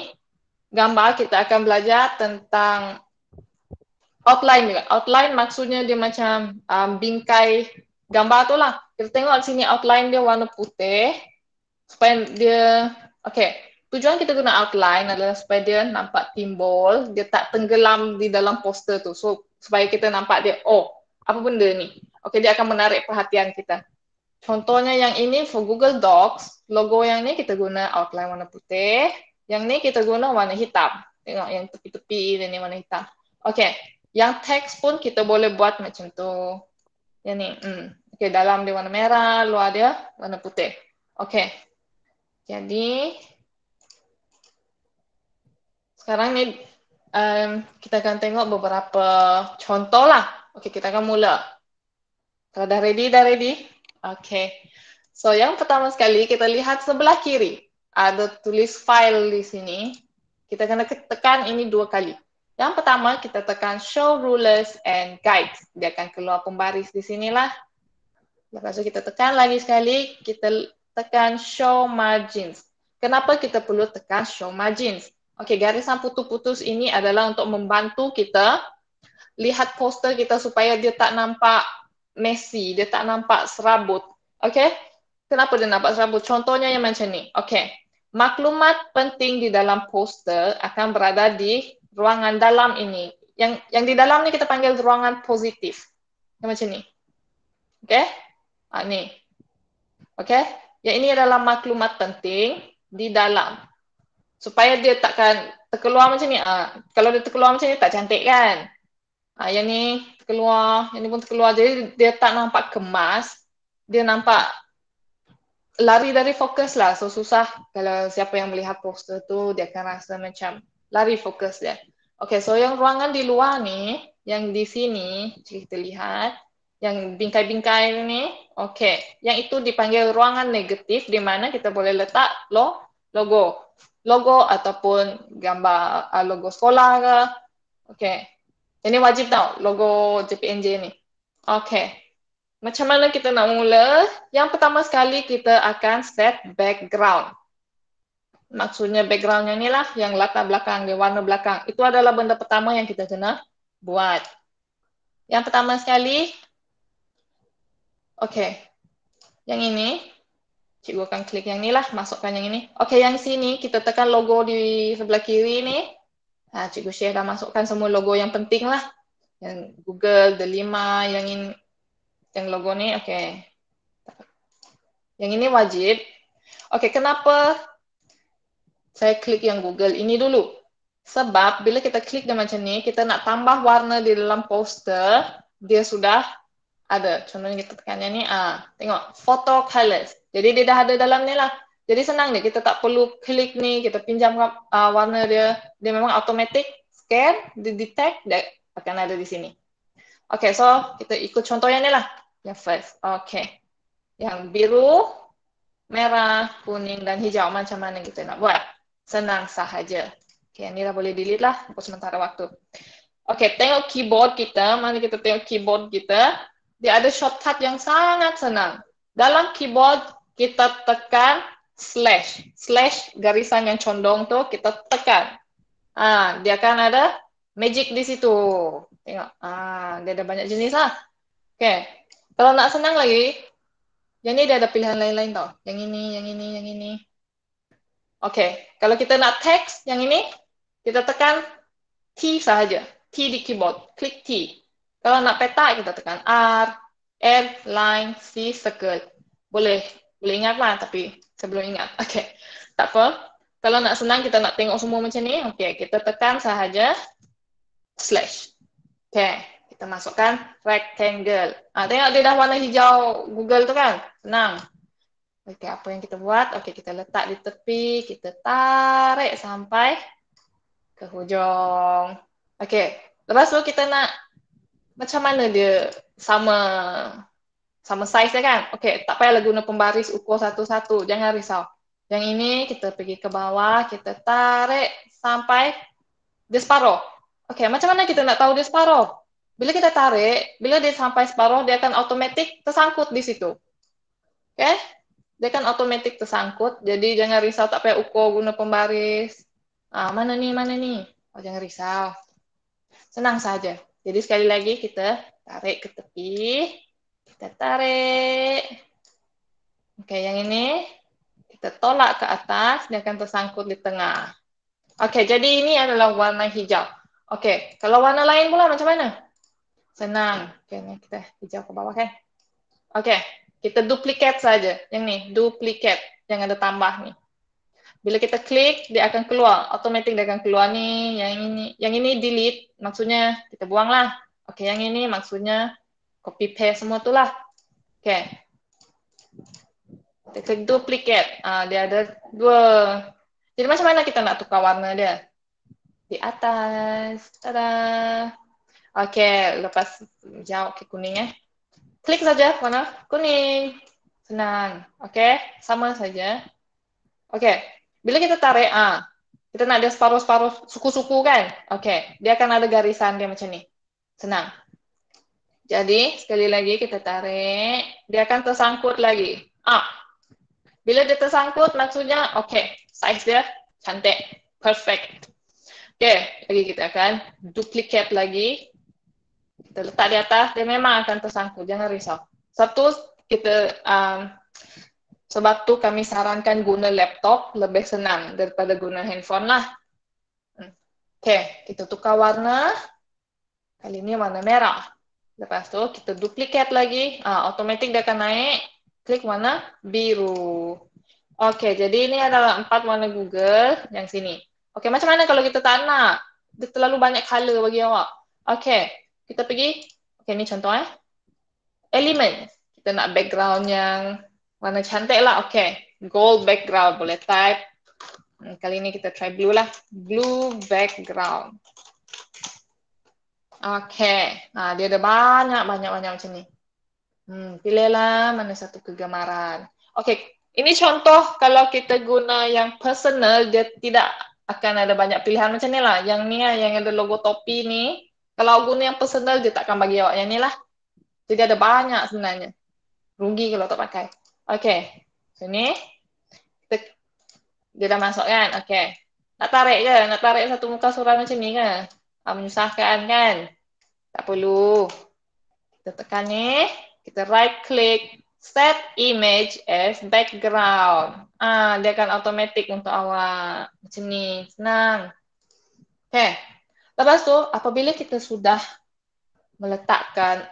gambar kita akan belajar tentang outline juga. Outline maksudnya dia macam bingkai gambar tu lah. Kita tengok sini outline dia warna putih. Supaya dia, tujuan kita guna outline adalah supaya dia nampak timbul, dia tak tenggelam di dalam poster tu. So, supaya kita nampak dia, apa benda ni? Okey, dia akan menarik perhatian kita. Contohnya yang ini for Google Docs, logo yang ni kita guna outline warna putih, yang ni kita guna warna hitam. Tengok yang tepi-tepi dia ni warna hitam. Okey, yang teks pun kita boleh buat macam tu. Yang ni, okey, dalam dia warna merah, luar dia warna putih. Okey. Jadi sekarang ni kita akan tengok beberapa contoh lah. Okey, kita akan mula. Kalau dah ready? Okey. So, yang pertama sekali kita lihat sebelah kiri. Ada tulis file di sini. Kita kena tekan ini 2 kali. Yang pertama kita tekan show rulers and guides. Dia akan keluar pembaris di sinilah. Lepas tu kita tekan lagi sekali, kita tekan show margins. Kenapa kita perlu tekan show margins? Okey, garisan putus-putus ini adalah untuk membantu kita lihat poster kita supaya dia tak nampak messy, dia tak nampak serabut. Okey? Kenapa dia nampak serabut? Contohnya yang macam ni. Okey. Maklumat penting di dalam poster akan berada di ruangan dalam ini. Yang di dalam ni kita panggil ruangan positif. Yang macam ni. Okey? Ni. Okey? Yang ini adalah maklumat penting di dalam. Supaya dia takkan terkeluar macam ni. Kalau dia terkeluar macam ni tak cantik kan? Yang ni terkeluar, yang ni pun terkeluar. Jadi dia tak nampak kemas. Dia nampak lari dari fokus lah. So susah kalau siapa yang melihat poster tu dia akan rasa macam lari fokus dia. Okay, so yang ruangan di luar ni, yang di sini kita lihat, yang bingkai-bingkai ni, okay, yang itu dipanggil ruangan negatif di mana kita boleh letak logo ataupun gambar logo sekolah ke. Okay, ini wajib tau logo JPNJ ni. Okay. Macam mana kita nak mula? Yang pertama sekali kita akan set background. Maksudnya backgroundnya ni lah yang latar belakang, dia warna belakang. Itu adalah benda pertama yang kita kena buat. Yang pertama sekali, yang ini, cikgu akan klik yang ni lah, masukkan yang ini. Yang sini kita tekan logo di sebelah kiri ni. Cikgu Syekh dah masukkan semua logo yang penting lah. Yang Google, The 5, yang ini. Yang logo ni, yang ini wajib. Kenapa saya klik yang Google ini dulu? Sebab bila kita klik dia macam ni, kita nak tambah warna di dalam poster, dia sudah ada. Contohnya kita tekan yang ni, tengok, photo colors. Jadi dia dah ada dalam ni lah. Jadi senang ni, kita tak perlu klik ni, kita pinjam warna dia. Dia memang automatic, scan, di detect, dia akan ada di sini. So kita ikut contoh yang ni lah. Yang first, yang biru, merah, kuning, dan hijau. Macam mana kita nak buat? Senang sahaja. Yang ni dah boleh delete lah untuk sementara waktu. Tengok keyboard kita. Mana kita tengok keyboard kita. Dia ada shortcut yang sangat senang. Dalam keyboard, kita tekan slash. Slash garisan yang condong tu, kita tekan. Dia akan ada magic di situ. Tengok. Dia ada banyak jenis lah. Kalau nak senang lagi, yang ni dia ada pilihan lain-lain tau. Yang ini, yang ini, yang ini. Kalau kita nak teks yang ini, kita tekan T sahaja. T di keyboard. Klik T. Kalau nak peta, kita tekan R, L, line, C, circle. Boleh ingat lah, tapi saya belum ingat. Tak apa. Kalau nak senang, kita nak tengok semua macam ni. Kita tekan sahaja slash. kita masukkan rectangle. Tengok dia dah warna hijau Google tu kan? Senang. Okey, apa yang kita buat? Okey, kita letak di tepi, kita tarik sampai ke hujung. Okey, lepas tu kita nak macam mana dia sama size dia kan? Okey, tak payahlah guna pembaris ukur satu-satu, jangan risau. Yang ini kita pergi ke bawah, kita tarik sampai dia separuh. Okey, macam mana kita nak tahu dia separuh? Bila kita tarik, bila dia sampai separuh, dia akan automatik tersangkut di situ. Okey? Dia akan automatik tersangkut, jadi jangan risau, tak payah ukur guna pembaris. Mana ni? Oh, jangan risau. Senang saja. Jadi sekali lagi kita tarik ke tepi. Kita tarik. Okey, yang ini kita tolak ke atas, dia akan tersangkut di tengah. Okey, jadi ini adalah warna hijau. Okey, kalau warna lain pula macam mana? Senang. Okey, ni kita hijau ke bawah kan? Okey, kita duplicate saja. Yang ni, duplicate. Yang ada tambah ni. Bila kita klik, dia akan keluar. Automatik dia akan keluar ni. Yang ini delete. Maksudnya kita buanglah. Okey, yang ini maksudnya copy paste semua tu lah. Okey. Kita klik duplicate. Dia ada 2. Jadi macam mana kita nak tukar warna dia? Di atas. Tada. Okey, lepas hijau ke kuning Klik saja warna kuning. Senang. Okey, sama saja. Okey. Bila kita tarik, kita nak ada separuh-separuh suku-suku kan? Okey, dia akan ada garisan dia macam ni. Senang. Jadi, sekali lagi kita tarik, dia akan tersangkut lagi. Bila dia tersangkut, maksudnya, okey, size dia cantik, perfect. Okey, lagi kita akan duplicate lagi. Kita letak di atas, dia memang akan tersangkut, jangan risau. Satu, kita sebab tu kami sarankan guna laptop, lebih senang daripada guna handphone lah. Okey, kita tukar warna. Kali ini warna merah. Lepas tu kita duplicate lagi. Automatik dia akan naik. Klik warna biru. Okey, jadi ini adalah 4 warna Google yang sini. Okey, macam mana kalau kita tak nak? Dia terlalu banyak color bagi awak. Okey, kita pergi. Okey, ni contoh Element. Kita nak background yang warna cantik lah. Okey, gold background. Boleh type. Kali ini kita try blue lah. Blue background. Okey. Dia ada banyak macam ni. Pilihlah mana satu kegemaran. Okey, ini contoh kalau kita guna yang personal, dia tidak akan ada banyak pilihan macam ni lah. Yang ni yang ada logo topi ni. Kalau guna yang personal, dia takkan bagi awak yang ni lah. Jadi ada banyak sebenarnya. Rugi kalau tak pakai. Okey. Sini. Dia dah masuk kan? Okey. Nak tarik ke? Nak tarik satu muka surat macam ni ke? Menyusahkan kan? Tak perlu. Kita tekan ni. Kita right click. Set image as background. Dia akan automatic untuk awak. Macam ni. Senang. Okey. Lepas tu, apabila kita sudah meletakkan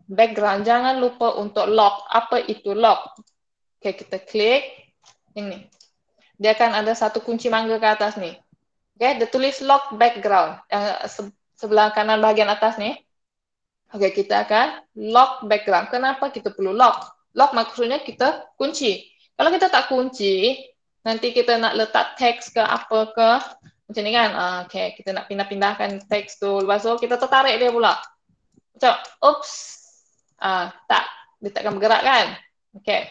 background, jangan lupa untuk lock. Apa itu lock? Okey, kita klik. Ini. Dia akan ada satu kunci mangga ke atas ni. Okay, dia tulis lock background. Sebelah kanan bahagian atas ni. Okay, kita akan lock background. Kenapa kita perlu lock? Lock maksudnya kita kunci. Kalau kita tak kunci, nanti kita nak letak teks ke apa ke, macam ni kan. Okay, kita nak pindah-pindahkan teks tu. Lepas tu kita tertarik dia pula. Macam, oops. Tak, dia takkan bergerak kan. Okay.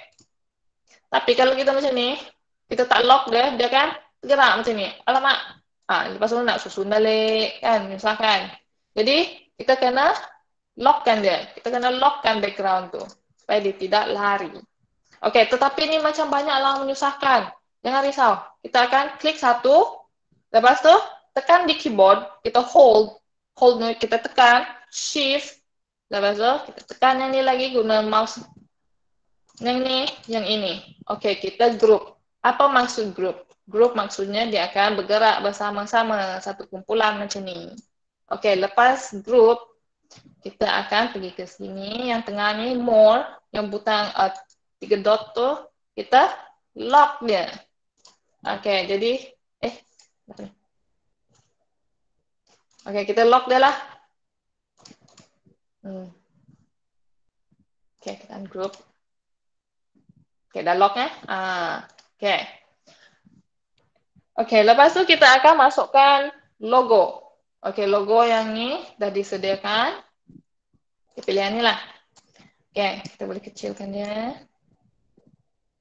Tapi kalau kita macam ni, kita tak lock dia, dia akan tergerak macam ni. Alamak. Lepas tu nak susun balik kan, misalkan. Jadi, kita kena lockkan dia. Kita kena lockkan background tu. Supaya dia tidak lari. Okey, tetapi ni macam banyaklah menyusahkan. Jangan risau. Kita akan klik satu. Lepas tu, tekan di keyboard. Kita hold. Hold ni, kita tekan. Shift. Lepas tu, kita tekan yang ni lagi guna mouse. Yang ni, yang ini. Okey, kita group. Apa maksud group? Group maksudnya dia akan bergerak bersama-sama satu kumpulan macam ni. Okey, lepas group, kita akan pergi ke sini. Yang tengah ni more, yang butang 3 dot tu, kita lock dia. Okey, jadi okey, kita lock dia lah. Oke, kita ungroup. Oke, dah lock ya. Oke. Oke, lepas tu kita akan masukkan logo. Oke, logo yang ni dah disediakan. Kita pilih yang ni lah. Oke, kita boleh kecilkan dia.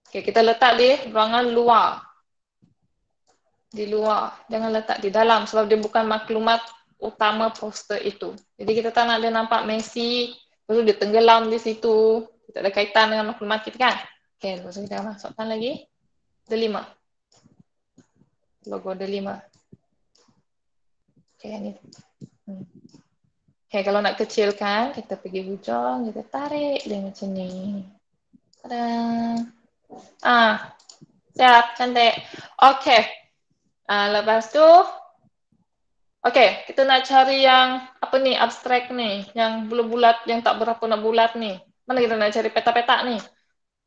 Oke, kita letak di ruangan luar. Di luar. Jangan letak di dalam sebab dia bukan maklumat utama poster itu. Jadi kita tak nak dia nampak messy. Lepas tu dia tenggelam di situ. Tak ada kaitan dengan maklumat kita kan. Oke, lepas tu kita masukkan lagi. D5. Logo D5. Oke, ini. Oke, kalau nak kecilkan, kita pergi hujung, kita tarik dia macam ni. Tada! Siap, cantik. Oke. Lepas tu, oke, kita nak cari yang, apa ni, abstrak ni. Yang bulat-bulat, yang tak berapa nak bulat ni. Mana kita nak cari peta-peta ni?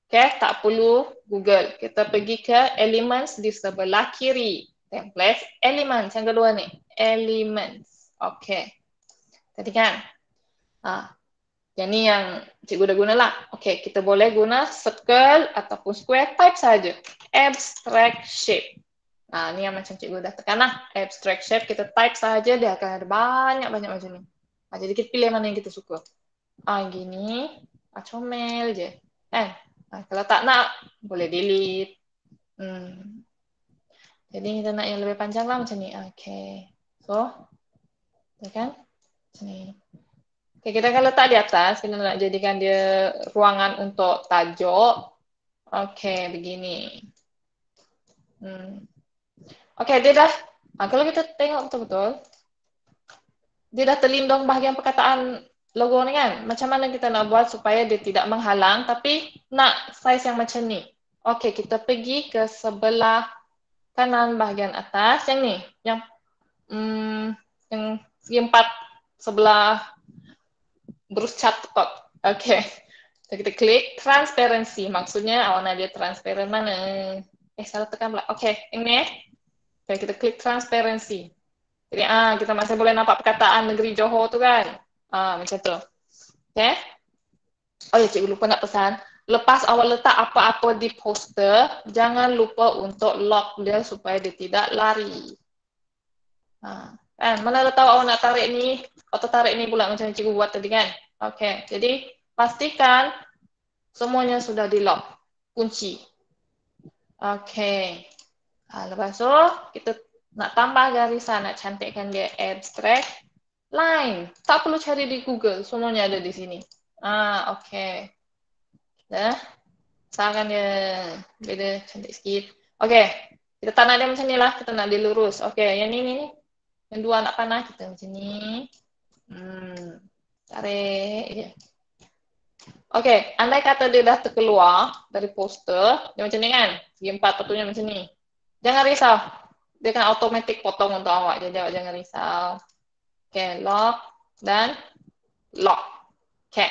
Oke, tak perlu Google. Kita pergi ke Elements di sebelah kiri. Template, Elements. Yang kedua ni, Elements. Oke. Tadi kan? Yang ni yang cikgu dah guna lah. Okey, kita boleh guna circle ataupun square type saja. Abstract shape. Ni yang macam cikgu dah tekan lah. Abstract shape, kita type saja, dia akan ada banyak-banyak macam ni. Jadi kita pilih mana yang kita suka. Gini. Comel je. Kalau tak nak, boleh delete. Jadi kita nak yang lebih panjang lah macam ni. Okey. So, kan? Macam ni. Okay, kita akan letak di atas. Kita nak jadikan dia ruangan untuk tajuk. Okey, begini. Okey, dia dah. Kalau kita tengok betul-betul, dia dah terlindung bahagian perkataan logo ni kan. Macam mana kita nak buat supaya dia tidak menghalang, tapi nak saiz yang macam ni. Okey, kita pergi ke sebelah kanan bahagian atas. Yang ni. Yang segi 4 sebelah beruscat kot. Okey. Kita klik transparency. Maksudnya warna dia transparent mana? Salah tekan pula. Okey, ini. Okay, kita klik transparency. Jadi kita masih boleh nampak perkataan negeri Johor tu kan? Macam tu. Okey. Oh ya, cikgu lupa nak pesan. Lepas awak letak apa-apa di poster, jangan lupa untuk lock dia supaya dia tidak lari. Mana dah tahu awak nak tarik ni, atau tarik ni pula macam cikgu buat tadi kan. Okey, jadi pastikan semuanya sudah di lock, kunci. Okey. Lepas tu kita nak tambah garisan, nak cantikkan dia abstract line. Tak perlu cari di Google, semuanya ada di sini. Okey. Dah. Besarkan dia, beda cantik sikit. Okey. Kita tak nak dia macam ni lah, kita nak dia lurus. Okey, yang ni. Yang dua nak panah kita macam ni. Tarik je. Okey, andai kata dia dah terkeluar dari poster, dia macam ni kan? Segi 4 patutnya macam ni. Jangan risau. Dia akan automatic potong untuk awak. Jadi awak jangan risau. Okey, lock dan lock. Okey.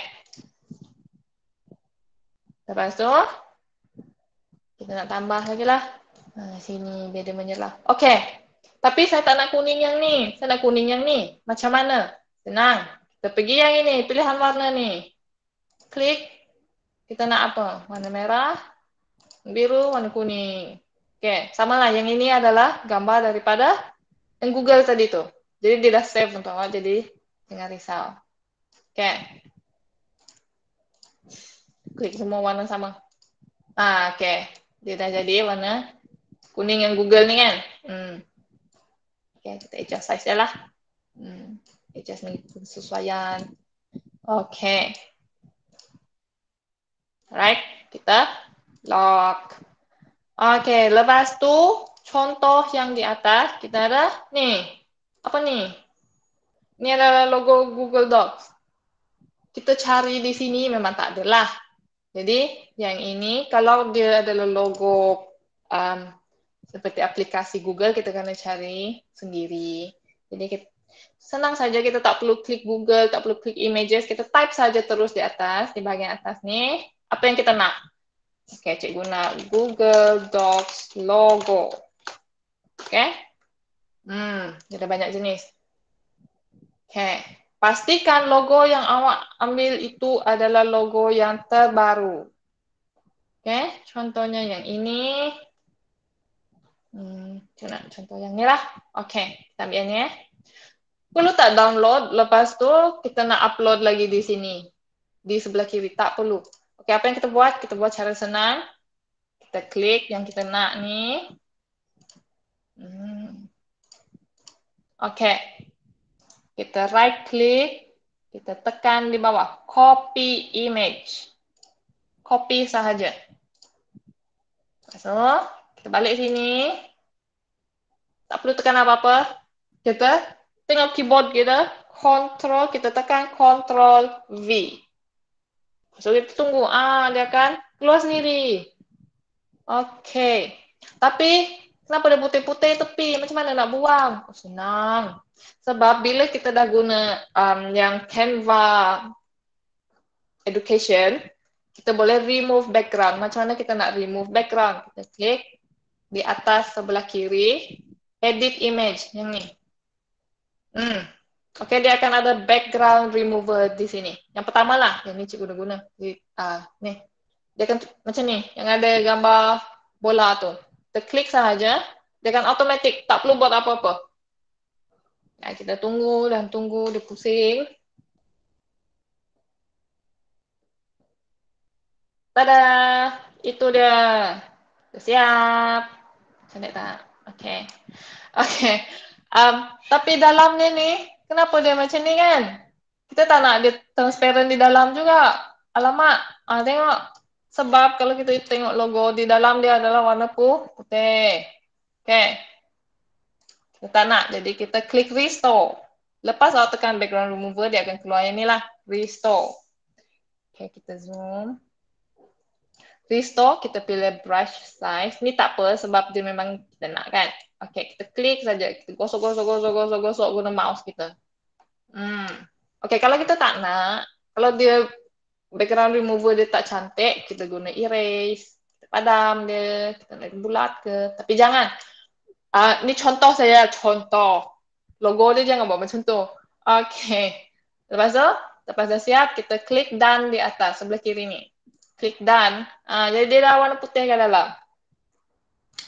Lepas tu, kita nak tambah lagi lah. Sini biar dia menyerlah. Okey. Tapi saya tak nak kuning yang ni. Saya nak kuning yang ni. Macam mana? Senang. Kita pergi yang ini. Pilihan warna ni. Klik. Kita nak apa? Warna merah, biru, warna kuning. Okey. Sama lah. Yang ini adalah gambar daripada yang Google tadi tu. Jadi dia dah save untuk awak. Jadi jangan risau. Okey. Klik semua warna sama. Okey. Dia dah jadi warna kuning yang Google ni kan. Okay, kita adjust size dia lah. Adjust ni kesesuaian. Okay. Alright, kita lock. Okay, lepas tu contoh yang di atas kita ada ni. Apa ni? Ini adalah logo Google Docs. Kita cari di sini memang tak ada lah. Jadi yang ini kalau dia adalah logo seperti aplikasi Google, kita kena cari sendiri. Jadi senang saja, kita tak perlu klik Google, tak perlu klik images, kita type saja terus di atas, di bahagian atas ni, apa yang kita nak. Oke, cikgu nak Google Docs logo. Oke. Ada banyak jenis. Oke. pastikan logo yang awak ambil itu adalah logo yang terbaru. Oke, contohnya yang ini. Contoh yang ni lah. Oke, kita ambil ni. Perlu tak download, lepas tu kita nak upload lagi di sini. Di sebelah kiri, tak perlu. Oke, apa yang kita buat? Kita buat cara senang. Kita klik yang kita nak ni. Oke, kita right click. Kita tekan di bawah. Copy image. Copy sahaja. So, kita balik sini. Tak perlu tekan apa-apa. Kita tengok keyboard kita. Control, kita tekan Control V. So, kita tunggu. Dia akan keluar sendiri. Oke. Tapi, kenapa dia putih-putih tepi? Macam mana nak buang? Senang. Sebab bila kita dah guna yang Canva Education, kita boleh remove background. Macam mana kita nak remove background? Kita klik di atas sebelah kiri, edit image yang ni. Okey, dia akan ada background remover di sini. Yang pertama lah, yang ni cikgu dah guna. Ni. Dia akan macam ni, yang ada gambar bola tu. Kita klik sahaja, dia akan automatic, tak perlu buat apa-apa. Kita tunggu dan tunggu, dia pusing. Tada! Itu dia. Dah siap. Cantik tak? Okey. Okey. Tapi dalamnya ni, kenapa dia macam ni kan? Kita tak nak dia transparent di dalam juga. Alamak. Tengok. Sebab kalau kita tengok logo, di dalam dia adalah warna putih. Okey. Kita tak nak. Jadi kita klik restore. Lepas awak tekan background remover, dia akan keluar yang ni lah. Restore. Okey, kita zoom. Restore, kita pilih brush size. Ni tak apa sebab dia memang kita nak kan. Okey, kita klik saja. Kita gosok guna mouse kita. Okey, kalau kita tak nak, kalau dia background remover dia tak cantik, kita guna erase. Kita padam dia, kita nak bulat ke. Tapi jangan. Ni contoh saya, contoh. Logo dia jangan buat macam tu. Okey. Lepas dah siap, kita klik done di atas, sebelah kiri ni. Klik done. Jadi dia dah warna putih kat dalam.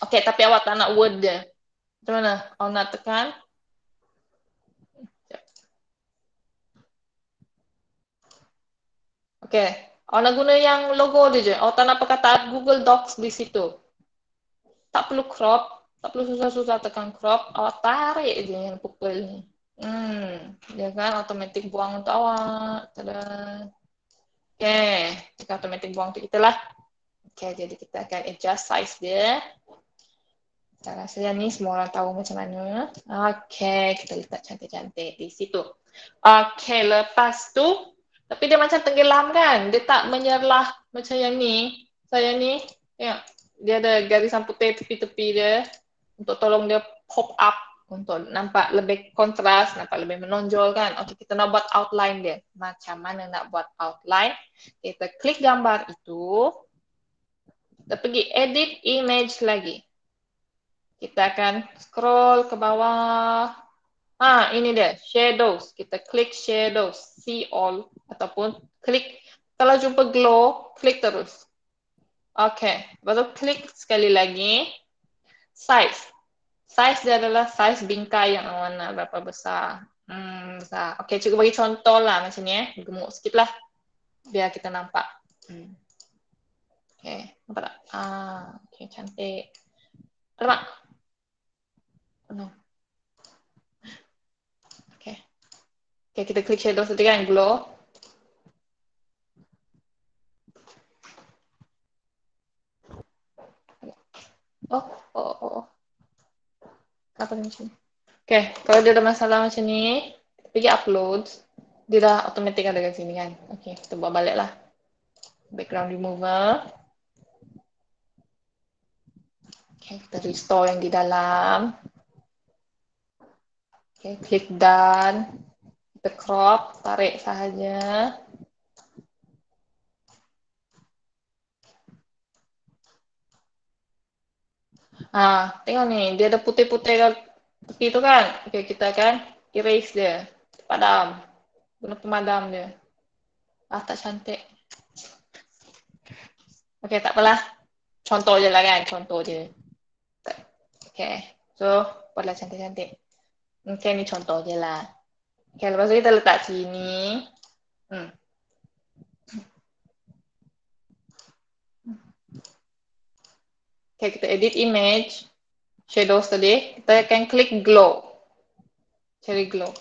Okey, tapi awak tak nak word dia. Macam mana? Awak nak tekan. Okey. Awak nak guna yang logo dia je. Awak tak nak perkataan Google Docs di situ. Tak perlu crop. Tak perlu susah-susah tekan crop. Awak tarik je yang purple ni. Dia kan automatic buang untuk awak. Tada. Okay, kita automatic buang untuk kita lah. Okay, jadi kita akan adjust size dia. Saya rasa yang ni semua orang tahu macam mana. Okay, kita letak cantik-cantik di situ. Okay, lepas tu, tapi dia macam tenggelam kan? Dia tak menyerlah macam yang ni. Saya ni, tengok. Dia ada garisan putih tepi-tepi dia untuk tolong dia pop up. Untuk nampak lebih kontras, nampak lebih menonjol kan. Okey, kita nak buat outline dia. Macam mana nak buat outline? Kita klik gambar itu. Kita pergi edit image lagi. Kita akan scroll ke bawah. Ini dia, shadows. Kita klik shadows, see all. Ataupun klik, kalau jumpa glow, klik terus. Okey, lepas tu klik sekali lagi. Size. Size dia adalah size bingkai yang awak nak berapa besar. Besar. Okey, cikgu bagi contoh lah macam ni. Gemuk sikit lah. Biar kita nampak. Okey, nampak tak? Okey, cantik. Nampak? No. Okey. Okey, kita klik shadow tadi kan, glow. Oh. Apa ni macam ni? Okay, kalau dia ada masalah macam ni, pergi upload, dia dah automatic ada kat sini kan. Okay, kita buat balik lah. Background remover. Okay, kita restore yang di dalam. Okay, klik done. Kita crop, tarik sahaja. Tengok ni, dia ada putih-putih kat tepi tu kan. Okay, kita akan erase dia. Padam. Guna pemadam dia. Tak cantik. Okay, tak apalah. Contoh je lah kan, contoh je. Okay, so buatlah cantik-cantik. Okay, ni contoh je lah. Okay, lepas tu kita letak sini. Okay, kita edit image. Shadows tadi. Kita akan klik glow. Cari glow.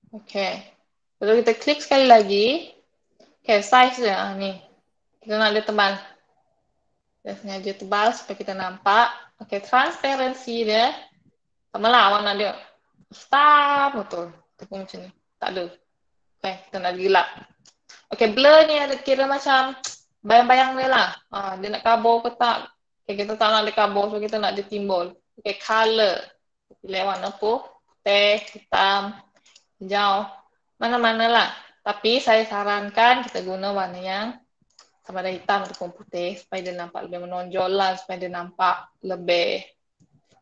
Okay. Lalu kita klik sekali lagi. Okay, size dia. Ni. Kita nak dia tebal. Kita sengaja tebal supaya kita nampak. Okay, transparansi dia. Sama lah warna dia. Hitam betul. Ataupun macam ni. Tak ada. Okay, kita nak gelap. Okay, blur ni ada kira macam bayang-bayang dia lah. Dia nak kabur ke tak. Okay, kita tak nak dia kabur. So, kita nak dia timbul. Okay, color. Pilih warna putih, hitam, hijau. Mana-mana lah. Tapi saya sarankan kita guna warna yang sama ada hitam ataupun putih. Supaya dia nampak lebih menonjol lah. Supaya dia nampak lebih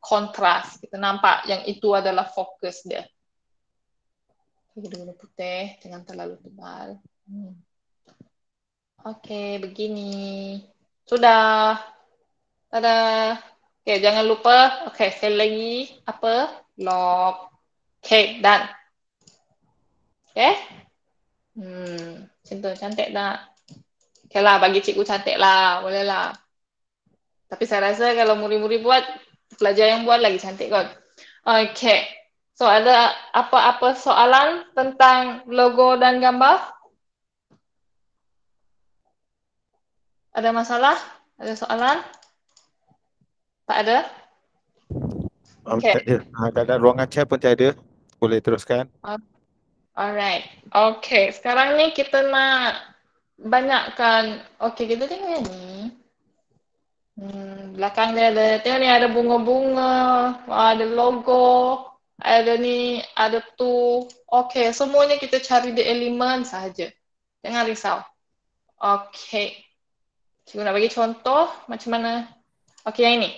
kontras. Kita nampak yang itu adalah fokus dia. Kita guna putih. Jangan terlalu tebal. Okey, begini. Sudah. Tada. Okey, jangan lupa. Okey, sekali lagi. Apa? Lock. Okey, done. Okey. Macam tu, cantik tak? Okey lah, bagi cikgu cantik lah. Boleh lah. Tapi saya rasa kalau murid-murid buat, pelajar yang buat lagi cantik kot. Okey. So, ada apa-apa soalan tentang logo dan gambar? Ada masalah? Ada soalan? Tak ada? Tak ada. Tak ada ruangan chat pun tak ada. Boleh teruskan. Alright. Okay. Sekarang ni kita nak banyakkan. Okay, kita tengok yang ni. Belakang dia ada. Tengok ni ada bunga-bunga. Ada logo. Ada ni. Ada tu. Okay. Semuanya kita cari di elemen sahaja. Jangan risau. Okay. Cikgu nak bagi contoh. Macam mana? Okay, yang ini.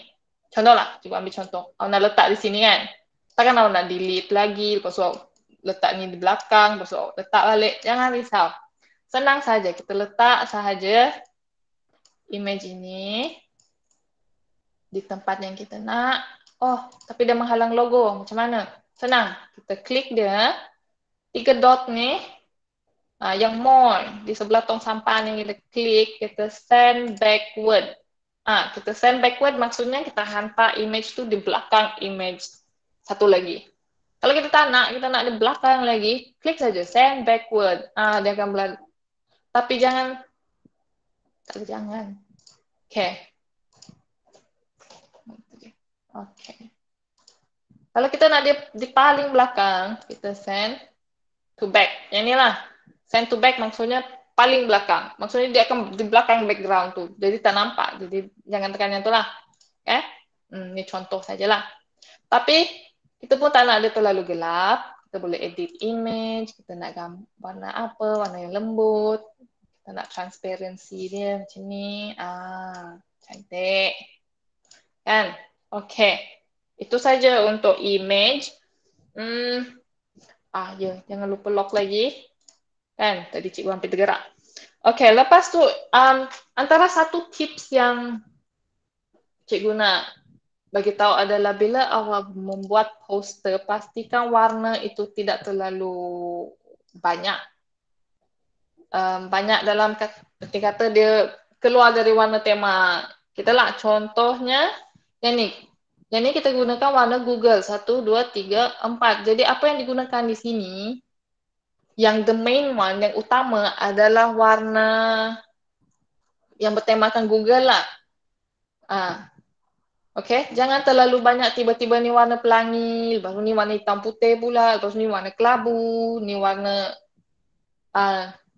Contoh lah. Cikgu ambil contoh. Awak nak letak di sini kan? Takkan awak nak delete lagi. Lepas tu letak ni di belakang. Lepas tu letak balik. Jangan risau. Senang saja. Kita letak sahaja image ini di tempat yang kita nak. Oh, tapi dia menghalang logo. Macam mana? Senang. Kita klik dia. 3 dot ni. Yang more. Di sebelah tong sampah ni kita klik. Kita send backward. Kita send backward maksudnya kita hantar image tu di belakang image satu lagi. Kalau kita tak nak, kita nak di belakang lagi, klik saja send backward. Dia akan berlalu. Tapi jangan. Okay. Okay. Kalau kita nak dia di paling belakang, kita send to back. Yang ni lah. Send to back maksudnya paling belakang. Maksudnya dia akan di belakang background tu. Jadi tak nampak. Jadi jangan tekan yang tu lah. Okay? Ini contoh sajalah. Tapi kita pun tak nak dia terlalu gelap. Kita boleh edit image. Kita nak warna apa. Warna yang lembut. Kita nak transparansi dia macam ni. Cantik. Kan? Okay. Itu saja untuk image. Jangan lupa lock lagi. Kan? Tadi cikgu hampir tergerak. Okay, lepas tu antara satu tips yang cikgu nak bagi tahu adalah bila awak membuat poster, pastikan warna itu tidak terlalu banyak. Banyak dalam kata dia keluar dari warna tema. Kita lah contohnya yang ni. Yang ni kita gunakan warna Google 1, 2, 3, 4. Jadi apa yang digunakan di sini? Yang the main one, yang utama adalah warna yang bertemakan Google lah. Okay, jangan terlalu banyak tiba-tiba ni warna pelangi, lepas ni warna hitam putih pula, lepas ni warna kelabu, ni warna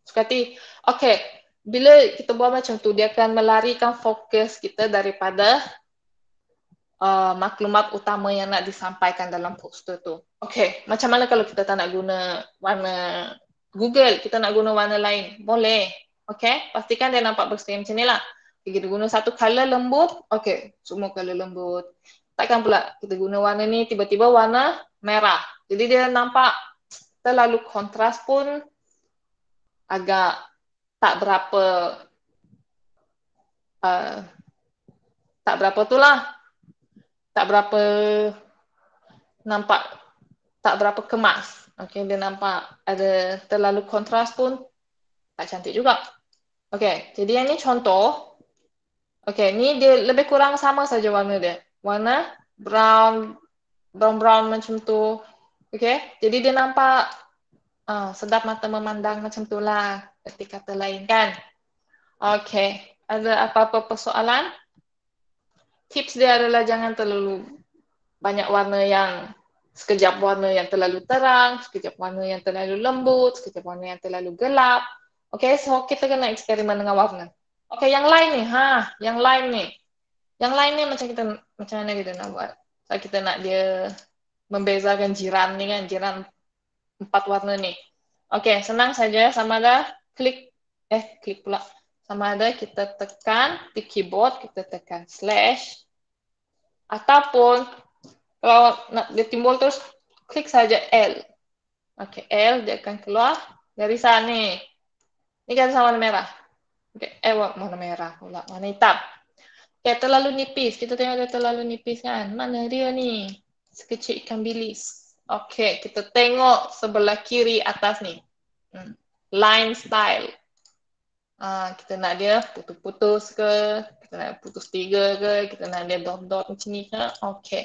sukati. Okay, bila kita buat macam tu, dia akan melarikan fokus kita daripada maklumat utama yang nak disampaikan dalam poster tu. Okay, macam mana kalau kita tak nak guna warna Google, kita nak guna warna lain? Boleh. Okay, pastikan dia nampak bersih macam ni lah. Kita guna satu color lembut. Okay, semua color lembut. Takkan pula kita guna warna ni tiba-tiba warna merah. Jadi dia nampak terlalu kontras pun agak tak berapa tak berapa tu lah, tak berapa nampak, tak berapa kemas. Okey, dia nampak ada terlalu kontras pun tak cantik juga. Okey, jadi yang ni contoh. Okey, ni dia lebih kurang sama saja warna dia. Warna brown macam tu. Okey, jadi dia nampak sedap mata memandang macam tu lah. Erti kata lain kan. Okey, ada apa-apa persoalan? Tips dia adalah jangan terlalu banyak warna yang sekejap warna yang terlalu terang, sekejap warna yang terlalu lembut, sekejap warna yang terlalu gelap. Okay, so kita kena eksperimen dengan warna. Okay, yang lain ni, yang lain ni macam mana kita nak buat? So, kita nak dia membezakan jiran ni kan, jiran 4 warna ni. Okay, senang saja, sama ada klik pula. Sama ada kita tekan di keyboard, kita tekan slash, ataupun kalau nak dia timbul terus, klik saja L. Okey, L dia akan keluar garisan ni. Ini garisan warna merah. Okey, warna merah pula, warna hitam. Okey, terlalu nipis. Kita tengok dia terlalu nipis kan. Mana dia ni? Sekecil ikan bilis. Okey, kita tengok sebelah kiri atas ni. Line style. Kita nak dia putus-putus ke, kita nak putus 3 ke, kita nak dia dot-dot macam ni ke. Okey.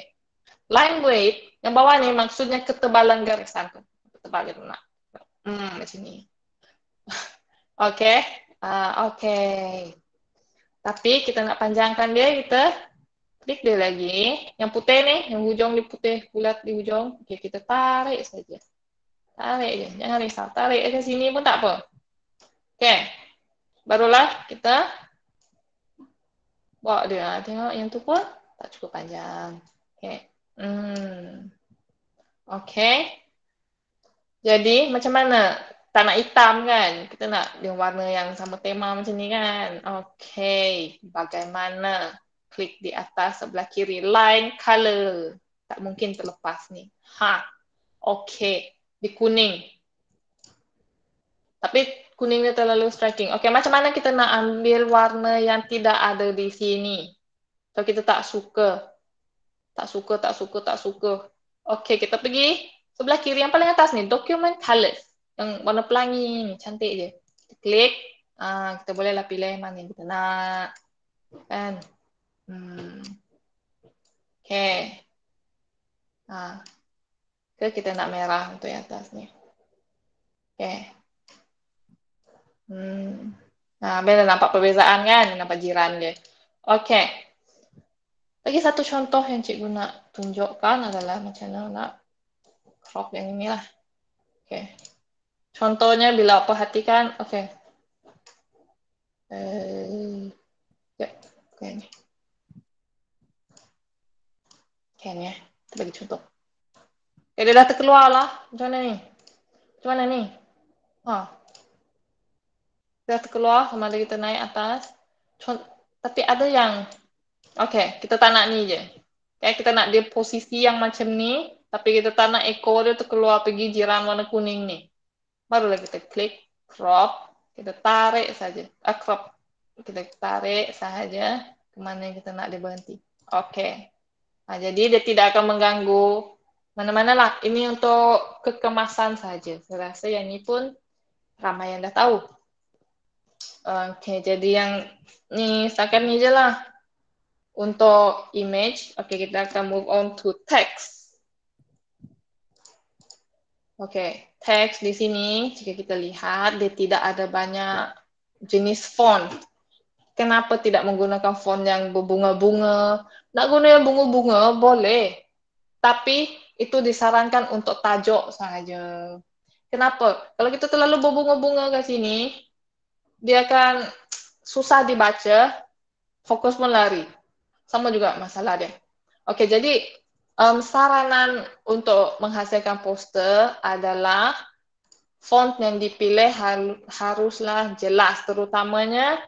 Line weight, yang bawah ni maksudnya ketebalan garisan tu. Ketebal dia nak. Macam ni. Okey. Okey. Tapi kita nak panjangkan dia, kita klik dia lagi. Yang putih ni, yang hujung dia putih bulat di hujung. Okey, kita tarik saja. Tarik je, jangan risau. Tarik ke sini pun tak apa. Okey. Barulah kita bawa dia. Tengok yang tu pun tak cukup panjang. Okey. Okey. Jadi macam mana? Tak nak hitam kan? Kita nak dia warna yang sama tema macam ni kan? Okey. Bagaimana? Klik di atas sebelah kiri. Line color. Tak mungkin terlepas ni. Okey. Di kuning. Tapi kuning dia terlalu striking. Okey, macam mana kita nak ambil warna yang tidak ada di sini? So, kita tak suka. Okey, kita pergi sebelah kiri yang paling atas ni. Document colors. Yang warna pelangi ni. Cantik je. Kita klik. Kita bolehlah pilih mana yang kita nak. Kan? Okey. Kita nak merah untuk yang atas ni. Okey. Bila nampak perbezaan kan? Nampak jiran dia. Okey. Lagi satu contoh yang cikgu nak tunjukkan adalah macam mana nak crop yang inilah. Okey. Contohnya bila perhatikan, okey. Okey ni. Okey ni Kita bagi contoh. Dia dah terkeluar lah. Macam mana ni? Dah terkeluar, sama ada kita naik atas. Tapi ada yang, okey, kita tak nak ni je. Kita nak dia posisi yang macam ni, tapi kita tak nak ekor dia terkeluar pergi jiran warna kuning ni. Barulah kita klik crop, kita tarik saja. Crop, kita tarik sahaja ke mana yang kita nak dia berhenti. Okey. Jadi dia tidak akan mengganggu mana-mana lah. Ini untuk kekemasan saja. Saya rasa yang ni pun ramai yang dah tahu. Okey, jadi yang ni setakat ni je lah untuk image. Okey, kita akan move on to text. Okey, text di sini jika kita lihat dia tidak ada banyak jenis font. Kenapa tidak menggunakan font yang berbunga-bunga? Nak guna yang bunga-bunga boleh. Tapi itu disarankan untuk tajuk sahaja. Kenapa? Kalau kita terlalu berbunga-bunga kat sini, dia akan susah dibaca, fokus pun lari. Sama juga masalah dia. Okey, jadi saranan untuk menghasilkan poster adalah font yang dipilih haruslah jelas, terutamanya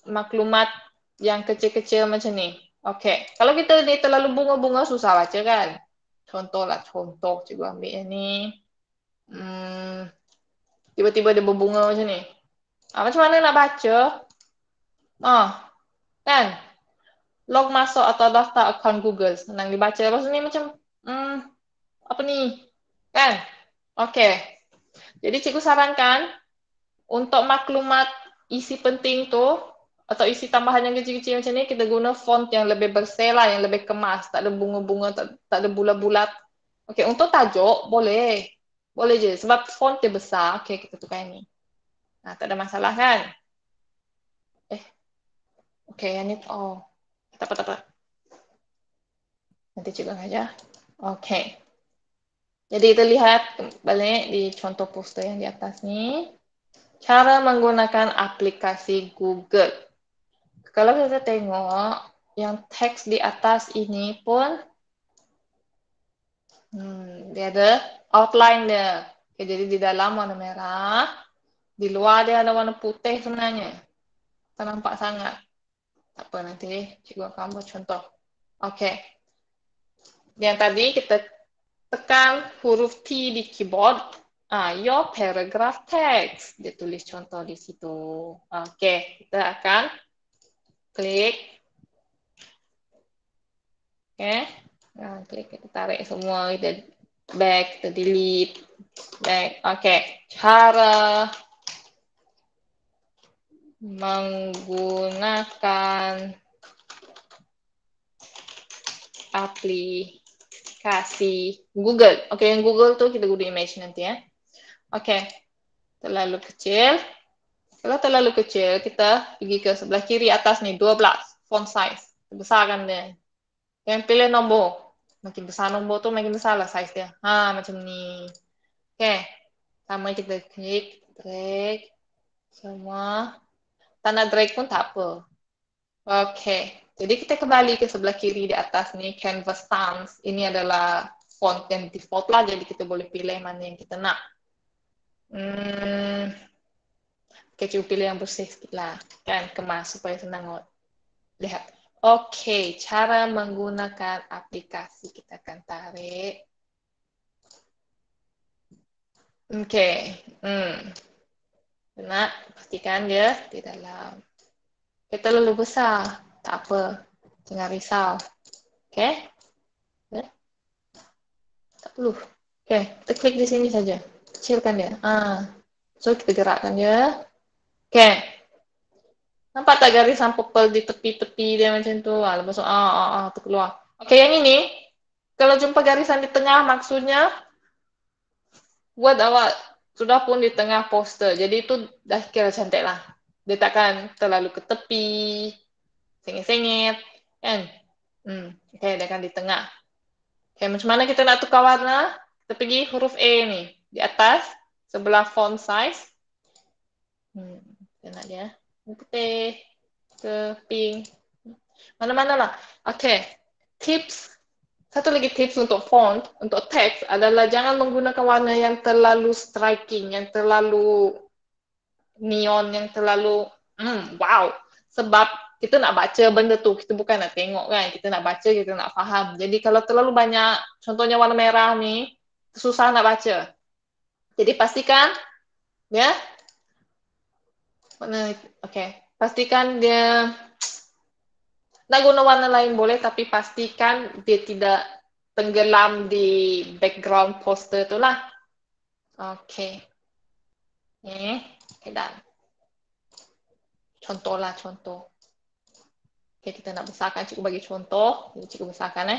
maklumat yang kecil-kecil macam ni. Okey, kalau kita ni terlalu bunga-bunga susah baca kan? Contoh lah, contoh. Cikgu ambil yang ni. Tiba-tiba dia berbunga macam ni. Macam mana nak baca? Kan? Log masuk atau daftar akaun Google. Senang dibaca. Lepas ni macam, apa ni? Kan? Okey. Jadi cikgu sarankan, untuk maklumat isi penting tu, atau isi tambahan yang kecil-kecil macam ni, kita guna font yang lebih bersih lah, yang lebih kemas. Tak ada bunga-bunga, tak ada bulat-bulat. Okey, untuk tajuk, boleh. Boleh je. Sebab font dia besar. Okey, kita tukar yang ni. Tak ada masalah kan? Okey, yang ni. Tak apa. Nanti cikgu ajar. Okey. Jadi kita lihat balik di contoh poster yang di atas ni. Cara menggunakan aplikasi Google. Kalau kita tengok, yang teks di atas ini pun dia ada outline dia. Okay, jadi di dalam warna merah, di luar dia ada warna putih sebenarnya. Tak nampak sangat. Tak apa, nanti cikgu akan buat contoh. Okey. Yang tadi kita tekan huruf T di keyboard. Your paragraph text. Dia tulis contoh di situ. Okey, kita akan klik. Okey. Klik, kita tarik semua. Kita back, kita delete. Back. Okey. Cara menggunakan aplikasi Google. Okey, yang Google tu kita guna image nanti ya. Okey. Terlalu kecil. Kalau terlalu kecil, kita pergi ke sebelah kiri atas ni, 12 font size. Besarkan dia. Yang pilih nombor. Makin besar nombor tu, makin besar lah size dia. Macam ni. Okey. Sama kita klik, drag. Semua. Tak nak drag pun tak apa. Okey. Jadi kita kembali ke sebelah kiri di atas ni, Canvas Sans. Ini adalah font yang default lah, jadi kita boleh pilih mana yang kita nak. Okay, cuba pilih yang bersih sikit lah. Kan, kemas supaya senang lihat. Okey, cara menggunakan aplikasi kita akan tarik. Okey. Nak pastikan dia di dalam. Dia terlalu besar. Tak apa. Jangan risau. Okey. Tak perlu. Okey, kita klik di sini saja. Kecilkan dia. So, kita gerakkan dia. Okey. Nampak tak garisan purple di tepi-tepi dia macam tu? Lepas tu, tu keluar. Okey, yang ini, kalau jumpa garisan di tengah, maksudnya buat awak sudah pun di tengah poster. Jadi itu dah kira cantik lah. Dia takkan terlalu ke tepi, sengit-sengit, kan? Okey, dia akan di tengah. Okey, macam mana kita nak tukar warna? Kita pergi huruf A ni. Di atas, sebelah font size. Kita nak dia putih ke pink. Mana-mana lah. Okey. Tips. Satu lagi tips untuk font, untuk teks adalah jangan menggunakan warna yang terlalu striking, yang terlalu neon, yang terlalu wow. Sebab kita nak baca benda tu, kita bukan nak tengok kan. Kita nak baca, kita nak faham. Jadi kalau terlalu banyak, contohnya warna merah ni, susah nak baca. Jadi pastikan ya. Okey. Pastikan dia nak guna warna lain boleh, tapi pastikan dia tidak tenggelam di background poster tu lah. Okey. Okay, dah. Contoh lah, contoh. Okey, kita nak besarkan. Cikgu bagi contoh. Jadi cikgu besarkan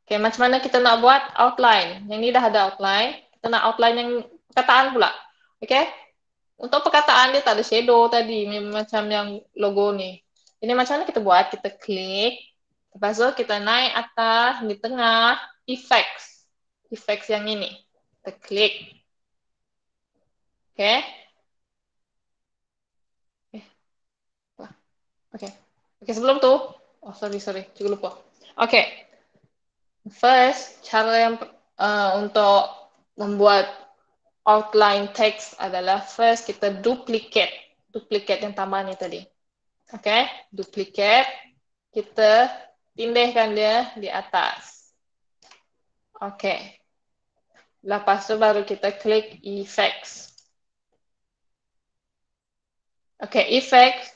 Okey, macam mana kita nak buat outline? Yang ni dah ada outline. Kita nak outline yang perkataan pula. Okey? Untuk perkataan dia tak ada shadow tadi. Macam yang logo ni. Ini macam mana kita buat? Kita klik. Lepas tu kita naik atas, di tengah, effects. Effects yang ini. Kita klik. Okey? Okey. Okey, sebelum tu. Sorry. Cikgu lupa. Okey. First, cara yang untuk membuat outline text adalah first kita duplicate yang tambah ni tadi. Okay, duplicate. Kita tindihkan dia di atas. Oke. Lepas tu baru kita klik effects. Oke, effects.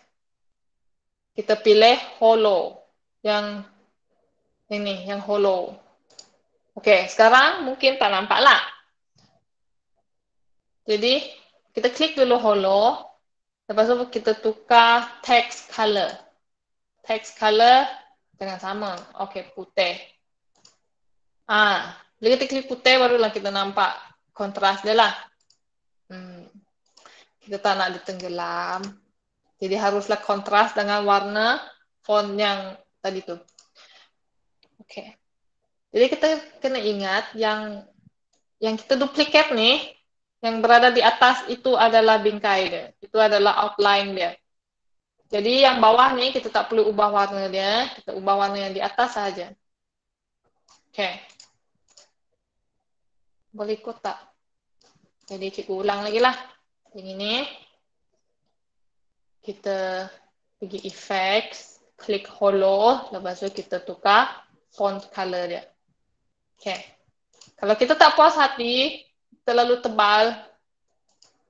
Kita pilih hollow. Yang ini, yang hollow. Oke, sekarang mungkin tak nampak lah. Jadi, kita klik dulu hollow. Lepas tu kita tukar text color. Text color dengan sama. Oke, putih. Bila kita klik putih, barulah kita nampak kontras dia lah. Kita tak nak ditenggelam. Jadi haruslah kontras dengan warna font yang tadi tu. Oke. Jadi kita kena ingat yang kita duplikat nih, yang berada di atas itu adalah bingkai dia. Itu adalah outline dia. Jadi yang bawah nih kita tak perlu ubah warna dia, kita ubah warna yang di atas saja. Oke. Boleh ikut tak? Jadi cikgu ulang lagi lah. Yang ini. Kita pergi effects, klik hollow, lepas tu kita tukar font color dia. Okay. Kalau kita tak puas hati, terlalu tebal,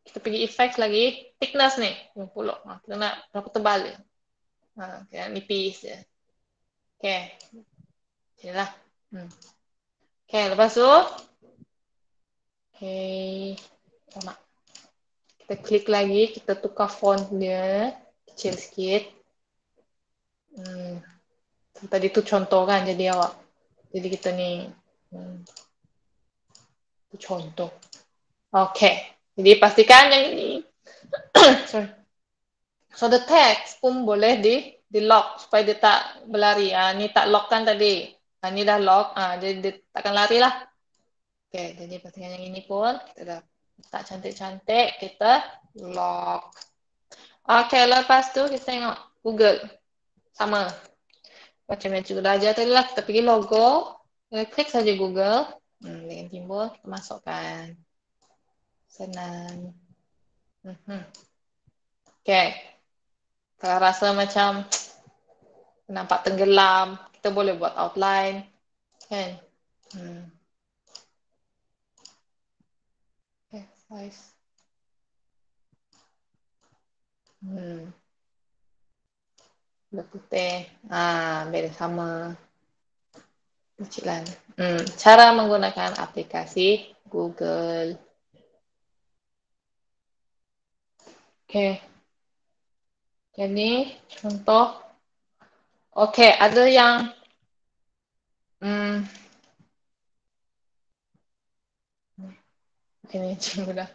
kita pergi effects lagi, thickness ni, 50. Kita nak berapa tebal dia. Kita nipis dia. Okay. Inilah. Okay, lepas tu, sama. Kita klik lagi, kita tukar font dia, kecil sikit. Tadi tu contoh kan, jadi awak. Jadi kita ni contoh. Okay. Jadi pastikan yang ini. Sorry. So the text pun boleh di lock supaya dia tak berlari. Ni tak lock kan tadi. Ni dah lock. Jadi dia takkan lari lah. Okay. Jadi pastikan yang ini pun kita dah letak cantik-cantik. Kita lock. Okay. Lepas tu kita tengok Google. Sama. Macam yang cikgu dah ajar tadi lah. Kita pergi logo. Kita klik saja Google. Dengan timbul, kita masukkan. Senang. Okay. Kalau rasa macam nampak tenggelam, kita boleh buat outline. Kan? Okay, size. Udah putih. Beda sama. Kecilan. Cara menggunakan aplikasi Google. Okay. Jadi, contoh. Okay, ada yang ini cikgu dah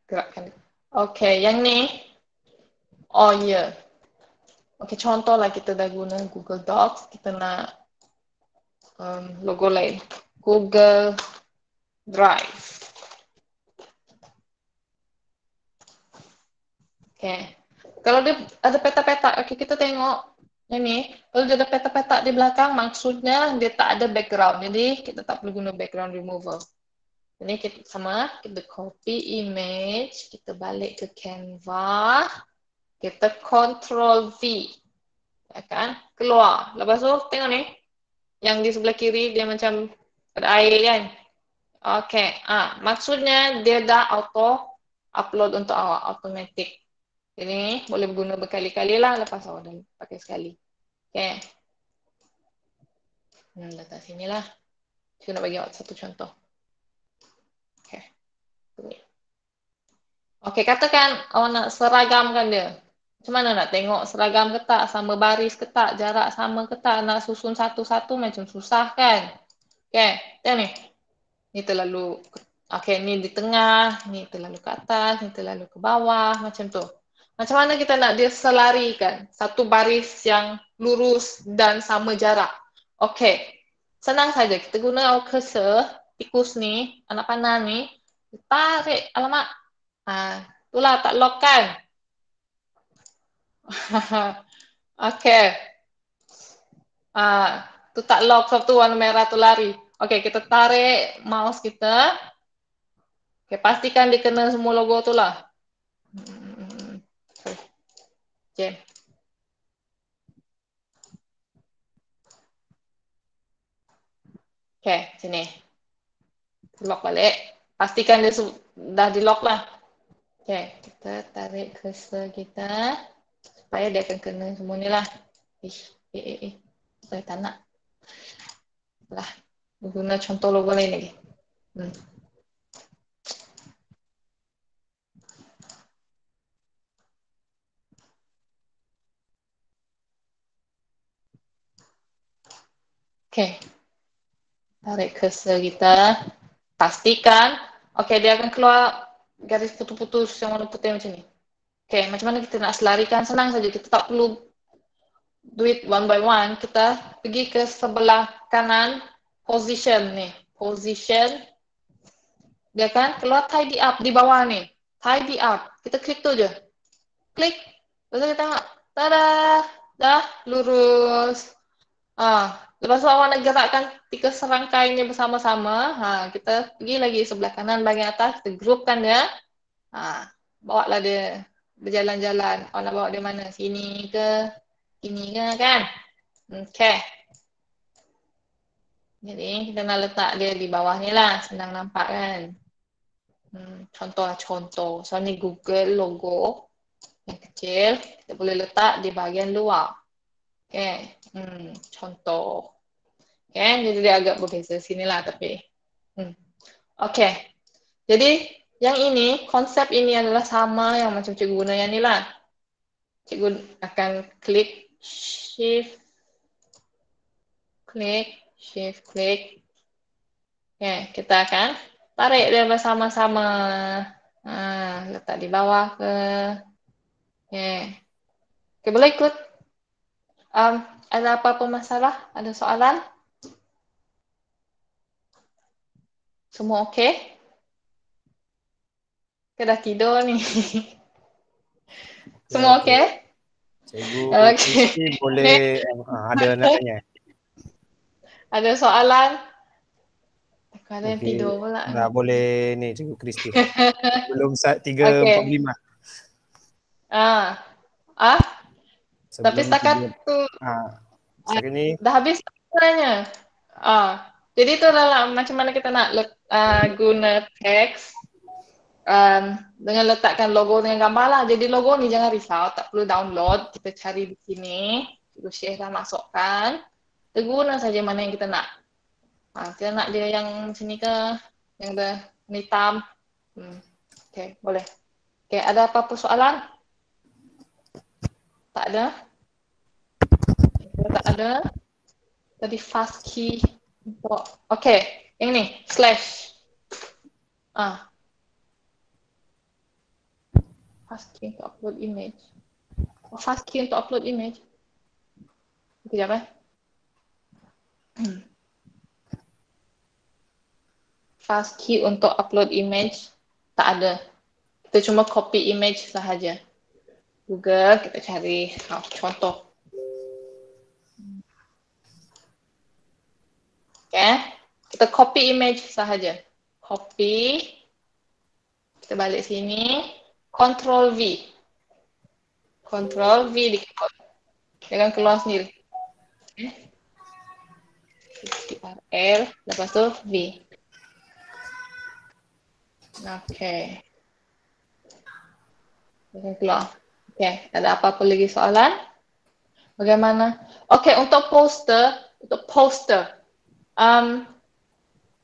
gerakkan. Okay, yang ni. Oh, ya. Yeah. Okay, contoh lah kita dah guna Google Docs. Kita nak logo lain. Google Drive. Okay. Kalau dia ada peta-peta, okay, kita tengok ini. Kalau dia ada peta-peta di belakang, maksudnya dia tak ada background. Jadi, kita tak perlu guna background removal. Ini kita sama, kita copy image, kita balik ke Canva, kita Ctrl V. Ya kan? Keluar. Lepas tu, tengok ni. Yang di sebelah kiri, dia macam ada air kan? Okay. Maksudnya, dia dah auto upload untuk awak, automatic. Ini boleh guna berkali-kali lah lepas awak dah pakai sekali. Okay. Letak sini lah. Saya nak bagi awak satu contoh. Okay. Okay, katakan awak nak seragamkan dia. Macam mana nak tengok seragam ke tak, sama baris ke tak, jarak sama ke tak, nak susun satu-satu macam susah kan? Okay, tengok ni. Ni terlalu, okay, ni di tengah, ni terlalu ke atas, ni terlalu ke bawah, macam tu. Macam mana kita nak dia selarikan? Satu baris yang lurus dan sama jarak. Okay, senang saja. Kita guna our cursor, tikus ni, anak panah ni, tarik, alamak. Itulah tak lock kan? Okay. Tu tak lock sebab tu warna merah tu lari. Okay, kita tarik mouse kita. Okay, pastikan dia kena semua logo tu lah. Okay. Okay, sini. Lock balik. Pastikan dia dah di lock lah. Okay, kita tarik cursor kita supaya dia akan kena semua ni lah. Saya tak nak. Lah, guna contoh logo lain lagi. Okay. Tarik cursor kita. Pastikan. Okay, dia akan keluar garis putus-putus yang warna putih macam ni. Okay, macam mana kita nak selarikan? Senang saja. Kita tak perlu do it one by one. Kita pergi ke sebelah kanan. Position ni. Position. Dia akan keluar tidy up di bawah ni. Tidy up. Kita klik tu je. Klik. Lepas tu kita tengok. Tada! Dah lurus. Lepas tu awak nak gerakkan 3 serangkai ni bersama-sama. Kita pergi lagi sebelah kanan bahagian atas. Kita groupkan dia. Bawa lah dia berjalan-jalan. Awak nak bawa dia mana? Sini ke? Sini ke kan? Okay. Jadi kita nak letak dia di bawah ni lah. Senang nampak kan? Contoh. So ni Google logo yang kecil. Kita boleh letak di bahagian luar. Okay. Contoh. Okay. Jadi dia agak berbeza sinilah tapi. Okay. Jadi yang ini, konsep ini adalah sama yang macam cikgu guna yang ni lah. Cikgu akan klik shift, klik. Okay, kita akan tarik dia bersama-sama. Letak di bawah ke. Okay. Okay, boleh ikut? Ada apa-apa masalah? Ada soalan? Semua okey? Kita dah tidur ni. Semua okey? Cikgu Okay. boleh ada nak tanya. Ada soalan? Ada yang tidur pula. Tak boleh ni Cikgu Kristi. Belum 3:45. Tapi setakat tu setakat ni dah habis sebenarnya. Jadi tu adalah macam mana kita nak guna teks dengan letakkan logo dengan gambar lah. Jadi logo ni jangan risau, tak perlu download. Kita cari di sini. Cikgu Syekh dah masukkan. Kita guna saja mana yang kita nak. Kita nak dia yang macam ni ke, yang dah hitam. Okay, boleh. Okay, ada apa-apa soalan? Tak ada? Kalau tak ada, tadi fast key untuk, okay, yang ni, slash. Fast key untuk upload image. Fast key untuk upload image. Sekejap Fast key untuk upload image tak ada. Kita cuma copy image sahaja. Google, kita cari contoh. Okay. Kita copy image sahaja. Copy. Kita balik sini. Ctrl V. Ctrl V di keyboard. Dia akan keluar sendiri. L, lepas tu V. Okay. Dia akan keluar. Okay, ada apa-apa lagi soalan? Bagaimana? Okay, untuk poster,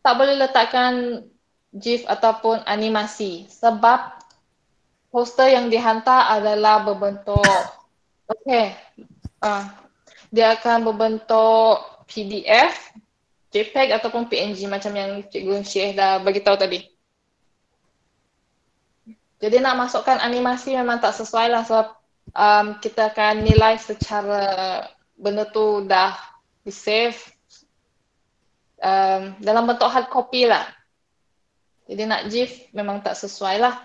tak boleh letakkan GIF ataupun animasi sebab poster yang dihantar adalah berbentuk, dia akan berbentuk PDF, JPEG ataupun PNG macam yang Cikgu Syekh dah beritahu tadi. Jadi nak masukkan animasi memang tak sesuai lah sebab kita akan nilai secara benda tu dah di-save dalam bentuk hard copy lah. Jadi nak GIF memang tak sesuai lah.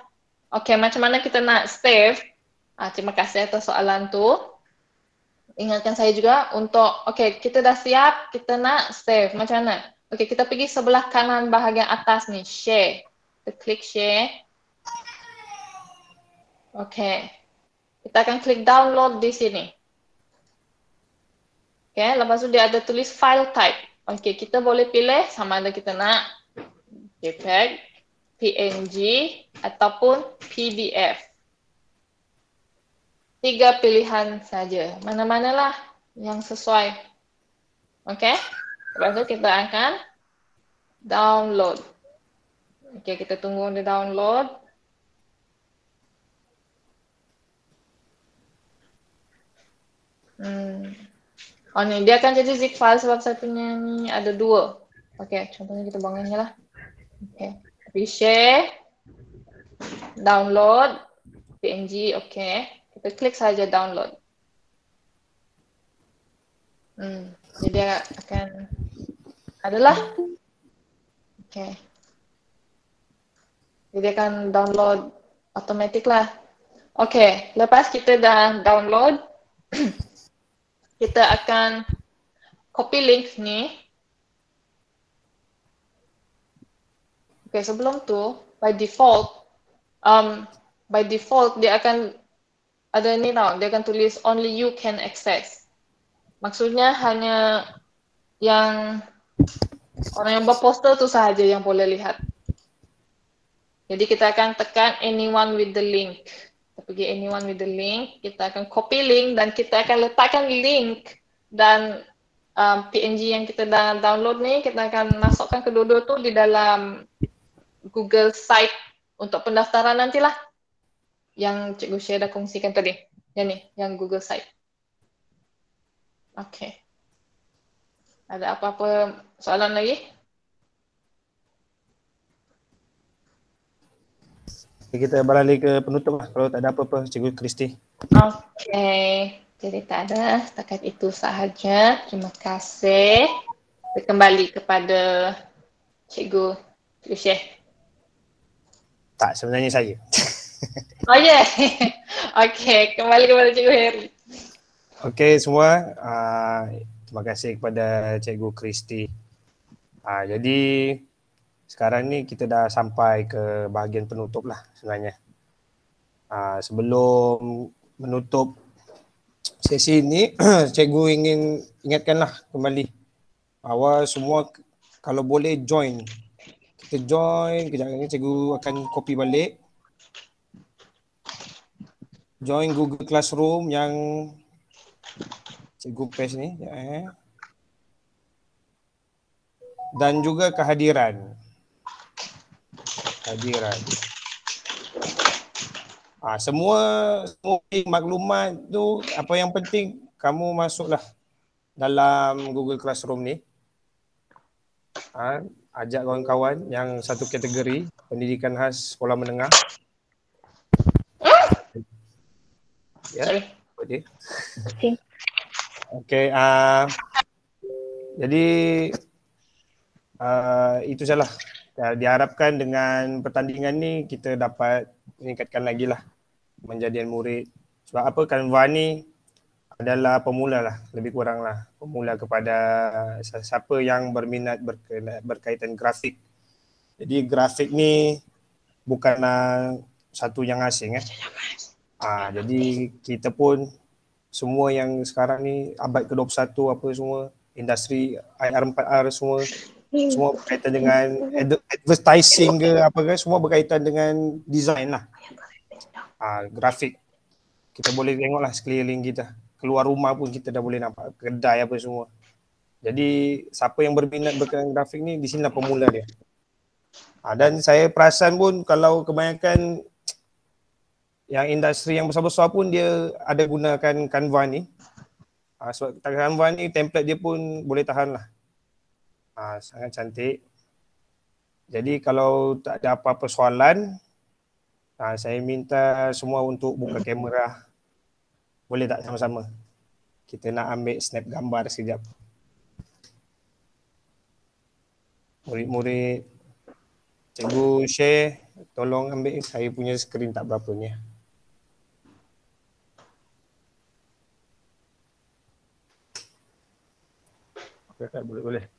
Okay, macam mana kita nak save? Terima kasih atas soalan tu. Ingatkan saya juga untuk, okay, kita dah siap, kita nak save. Macam mana? Okay, kita pergi sebelah kanan bahagian atas ni, share. Kita klik share. Okay. Kita akan klik download di sini. Okay, lepas tu dia ada tulis file type. Okey, kita boleh pilih sama ada kita nak JPEG, PNG ataupun PDF. 3 pilihan saja. Mana-manalah yang sesuai. Okey? Lepas tu kita akan download. Okey, kita tunggu dia download. Oh ni, dia akan jadi zip file sebab satunya ni ada 2. Okey, contohnya kita buangnya lah. Okey, reshare, download, PNG, okey. Kita klik saja download. Jadi dia akan adalah. Okey. Jadi dia akan download automatic lah. Okey, lepas kita dah download, kita akan copy link ni. Okay, sebelum tu, by default dia akan ada ni tau, dia akan tulis only you can access. Maksudnya hanya yang orang yang berposter tu sahaja yang boleh lihat. Jadi kita akan tekan anyone with the link. Kita pergi anyone with the link, kita akan copy link dan kita akan letakkan link dan PNG yang kita dah download ni, kita akan masukkan kedua-dua tu di dalam Google Site untuk pendaftaran nantilah. Yang Cikgu Syed dah kongsikan tadi. Yang ni, yang Google Site. Okay. Ada apa-apa soalan lagi? Kita beralih ke penutup lah kalau tak ada apa-apa, Cikgu Kristi. Okay. Jadi tak ada, setakat itu sahaja. Terima kasih. Kita kembali kepada Cikgu Syed. Tak, sebenarnya saya. Oh yeah. Okay, kembali kepada Cikgu Heri. Okay semua, terima kasih kepada Cikgu Kristi. Jadi sekarang ni kita dah sampai ke bahagian penutup lah sebenarnya. Sebelum menutup sesi ini, Cikgu ingin ingatkanlah kembali bahawa semua kalau boleh join. Kita join, kejap lagi Cikgu akan copy balik. Join Google Classroom yang Cikgu paste ni. Dan juga kehadiran. Semua maklumat tu, apa yang penting kamu masuklah dalam Google Classroom ni. Ajak kawan-kawan yang satu kategori pendidikan khas sekolah menengah. Ya, okay. Okay, jadi itu sahaja. Diharapkan dengan pertandingan ni kita dapat meningkatkan lagi lah menjadian murid. Sebab apa, Canva ni adalah pemula lah, lebih kurang lah pemula kepada siapa yang berminat berkaitan grafik. Jadi grafik ni bukanlah satu yang asing. Jadi kita pun semua yang sekarang ni abad ke-21 apa semua, industri IR 4R semua berkaitan dengan advertising ke apa ke, semua berkaitan dengan design lah. Grafik. Kita boleh tengok lah sekeliling kita. Keluar rumah pun kita dah boleh nampak kedai apa semua. Jadi siapa yang berminat berkaitan grafik ni, di sinilah pemula dia. Dan saya perasan pun kalau kebanyakan yang industri yang besar-besar pun dia ada gunakan Canva ni. Sebab Canva ni template dia pun boleh tahan lah. Sangat cantik. Jadi kalau tak ada apa-apa soalan, saya minta semua untuk buka kamera. Boleh tak sama-sama? Kita nak ambil snap gambar sekejap. Murid-murid, Cikgu share, tolong ambil, saya punya skrin tak berapa ni. Okay, boleh.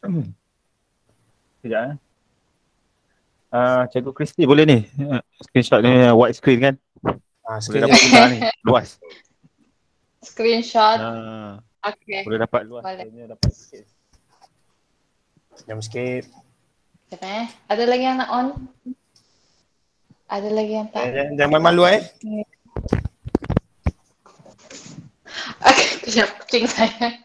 Sekejap. Cikgu Kristi boleh ni screenshot ni white screen kan? Boleh dapat juga ni, luas. Screenshot. Okay. Boleh dapat luas. Boleh. Dapat sikit. Jam sikit. Siapa Ada lagi yang nak on? Ada lagi yang tak? Jangan malu Okay, kejap kucing saya.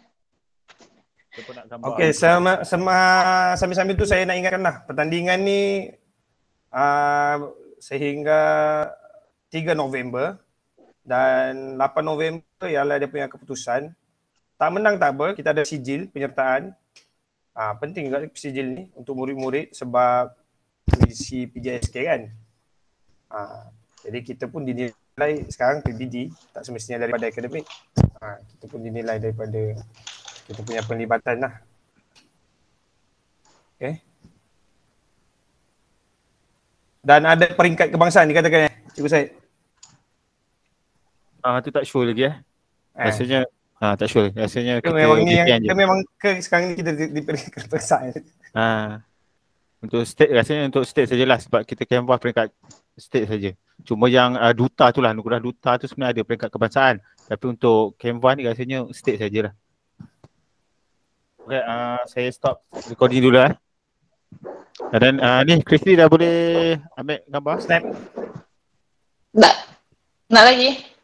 Okey, sambil-sambil tu saya nak ingatkan lah, pertandingan ni sehingga 3 November dan 8 November ialah dia punya keputusan. Tak menang tak apa, kita ada sijil penyertaan. Penting juga sijil ni untuk murid-murid sebab isi PJSK kan. Jadi kita pun dinilai sekarang PBD, tak semestinya daripada akademik. Kita pun dinilai daripada kita punya penlibatan lah. Okay. Dan ada peringkat kebangsaan dikatakan Cikgu Syed? Tu tak sure lagi Rasanya tak sure. Rasanya kita memang ni yang memang sekarang ni kita di peringkat kebangsaan. Untuk state, rasanya untuk state sajalah sebab kita Canva peringkat state saja. Cuma yang duta tu lah, anugerah duta tu sebenarnya ada peringkat kebangsaan. Tapi untuk Canva ni rasanya state sajalah. Okay, saya stop recording dulu Dan ni Christy dah boleh ambil gambar? Snap. Tak. Nak lagi?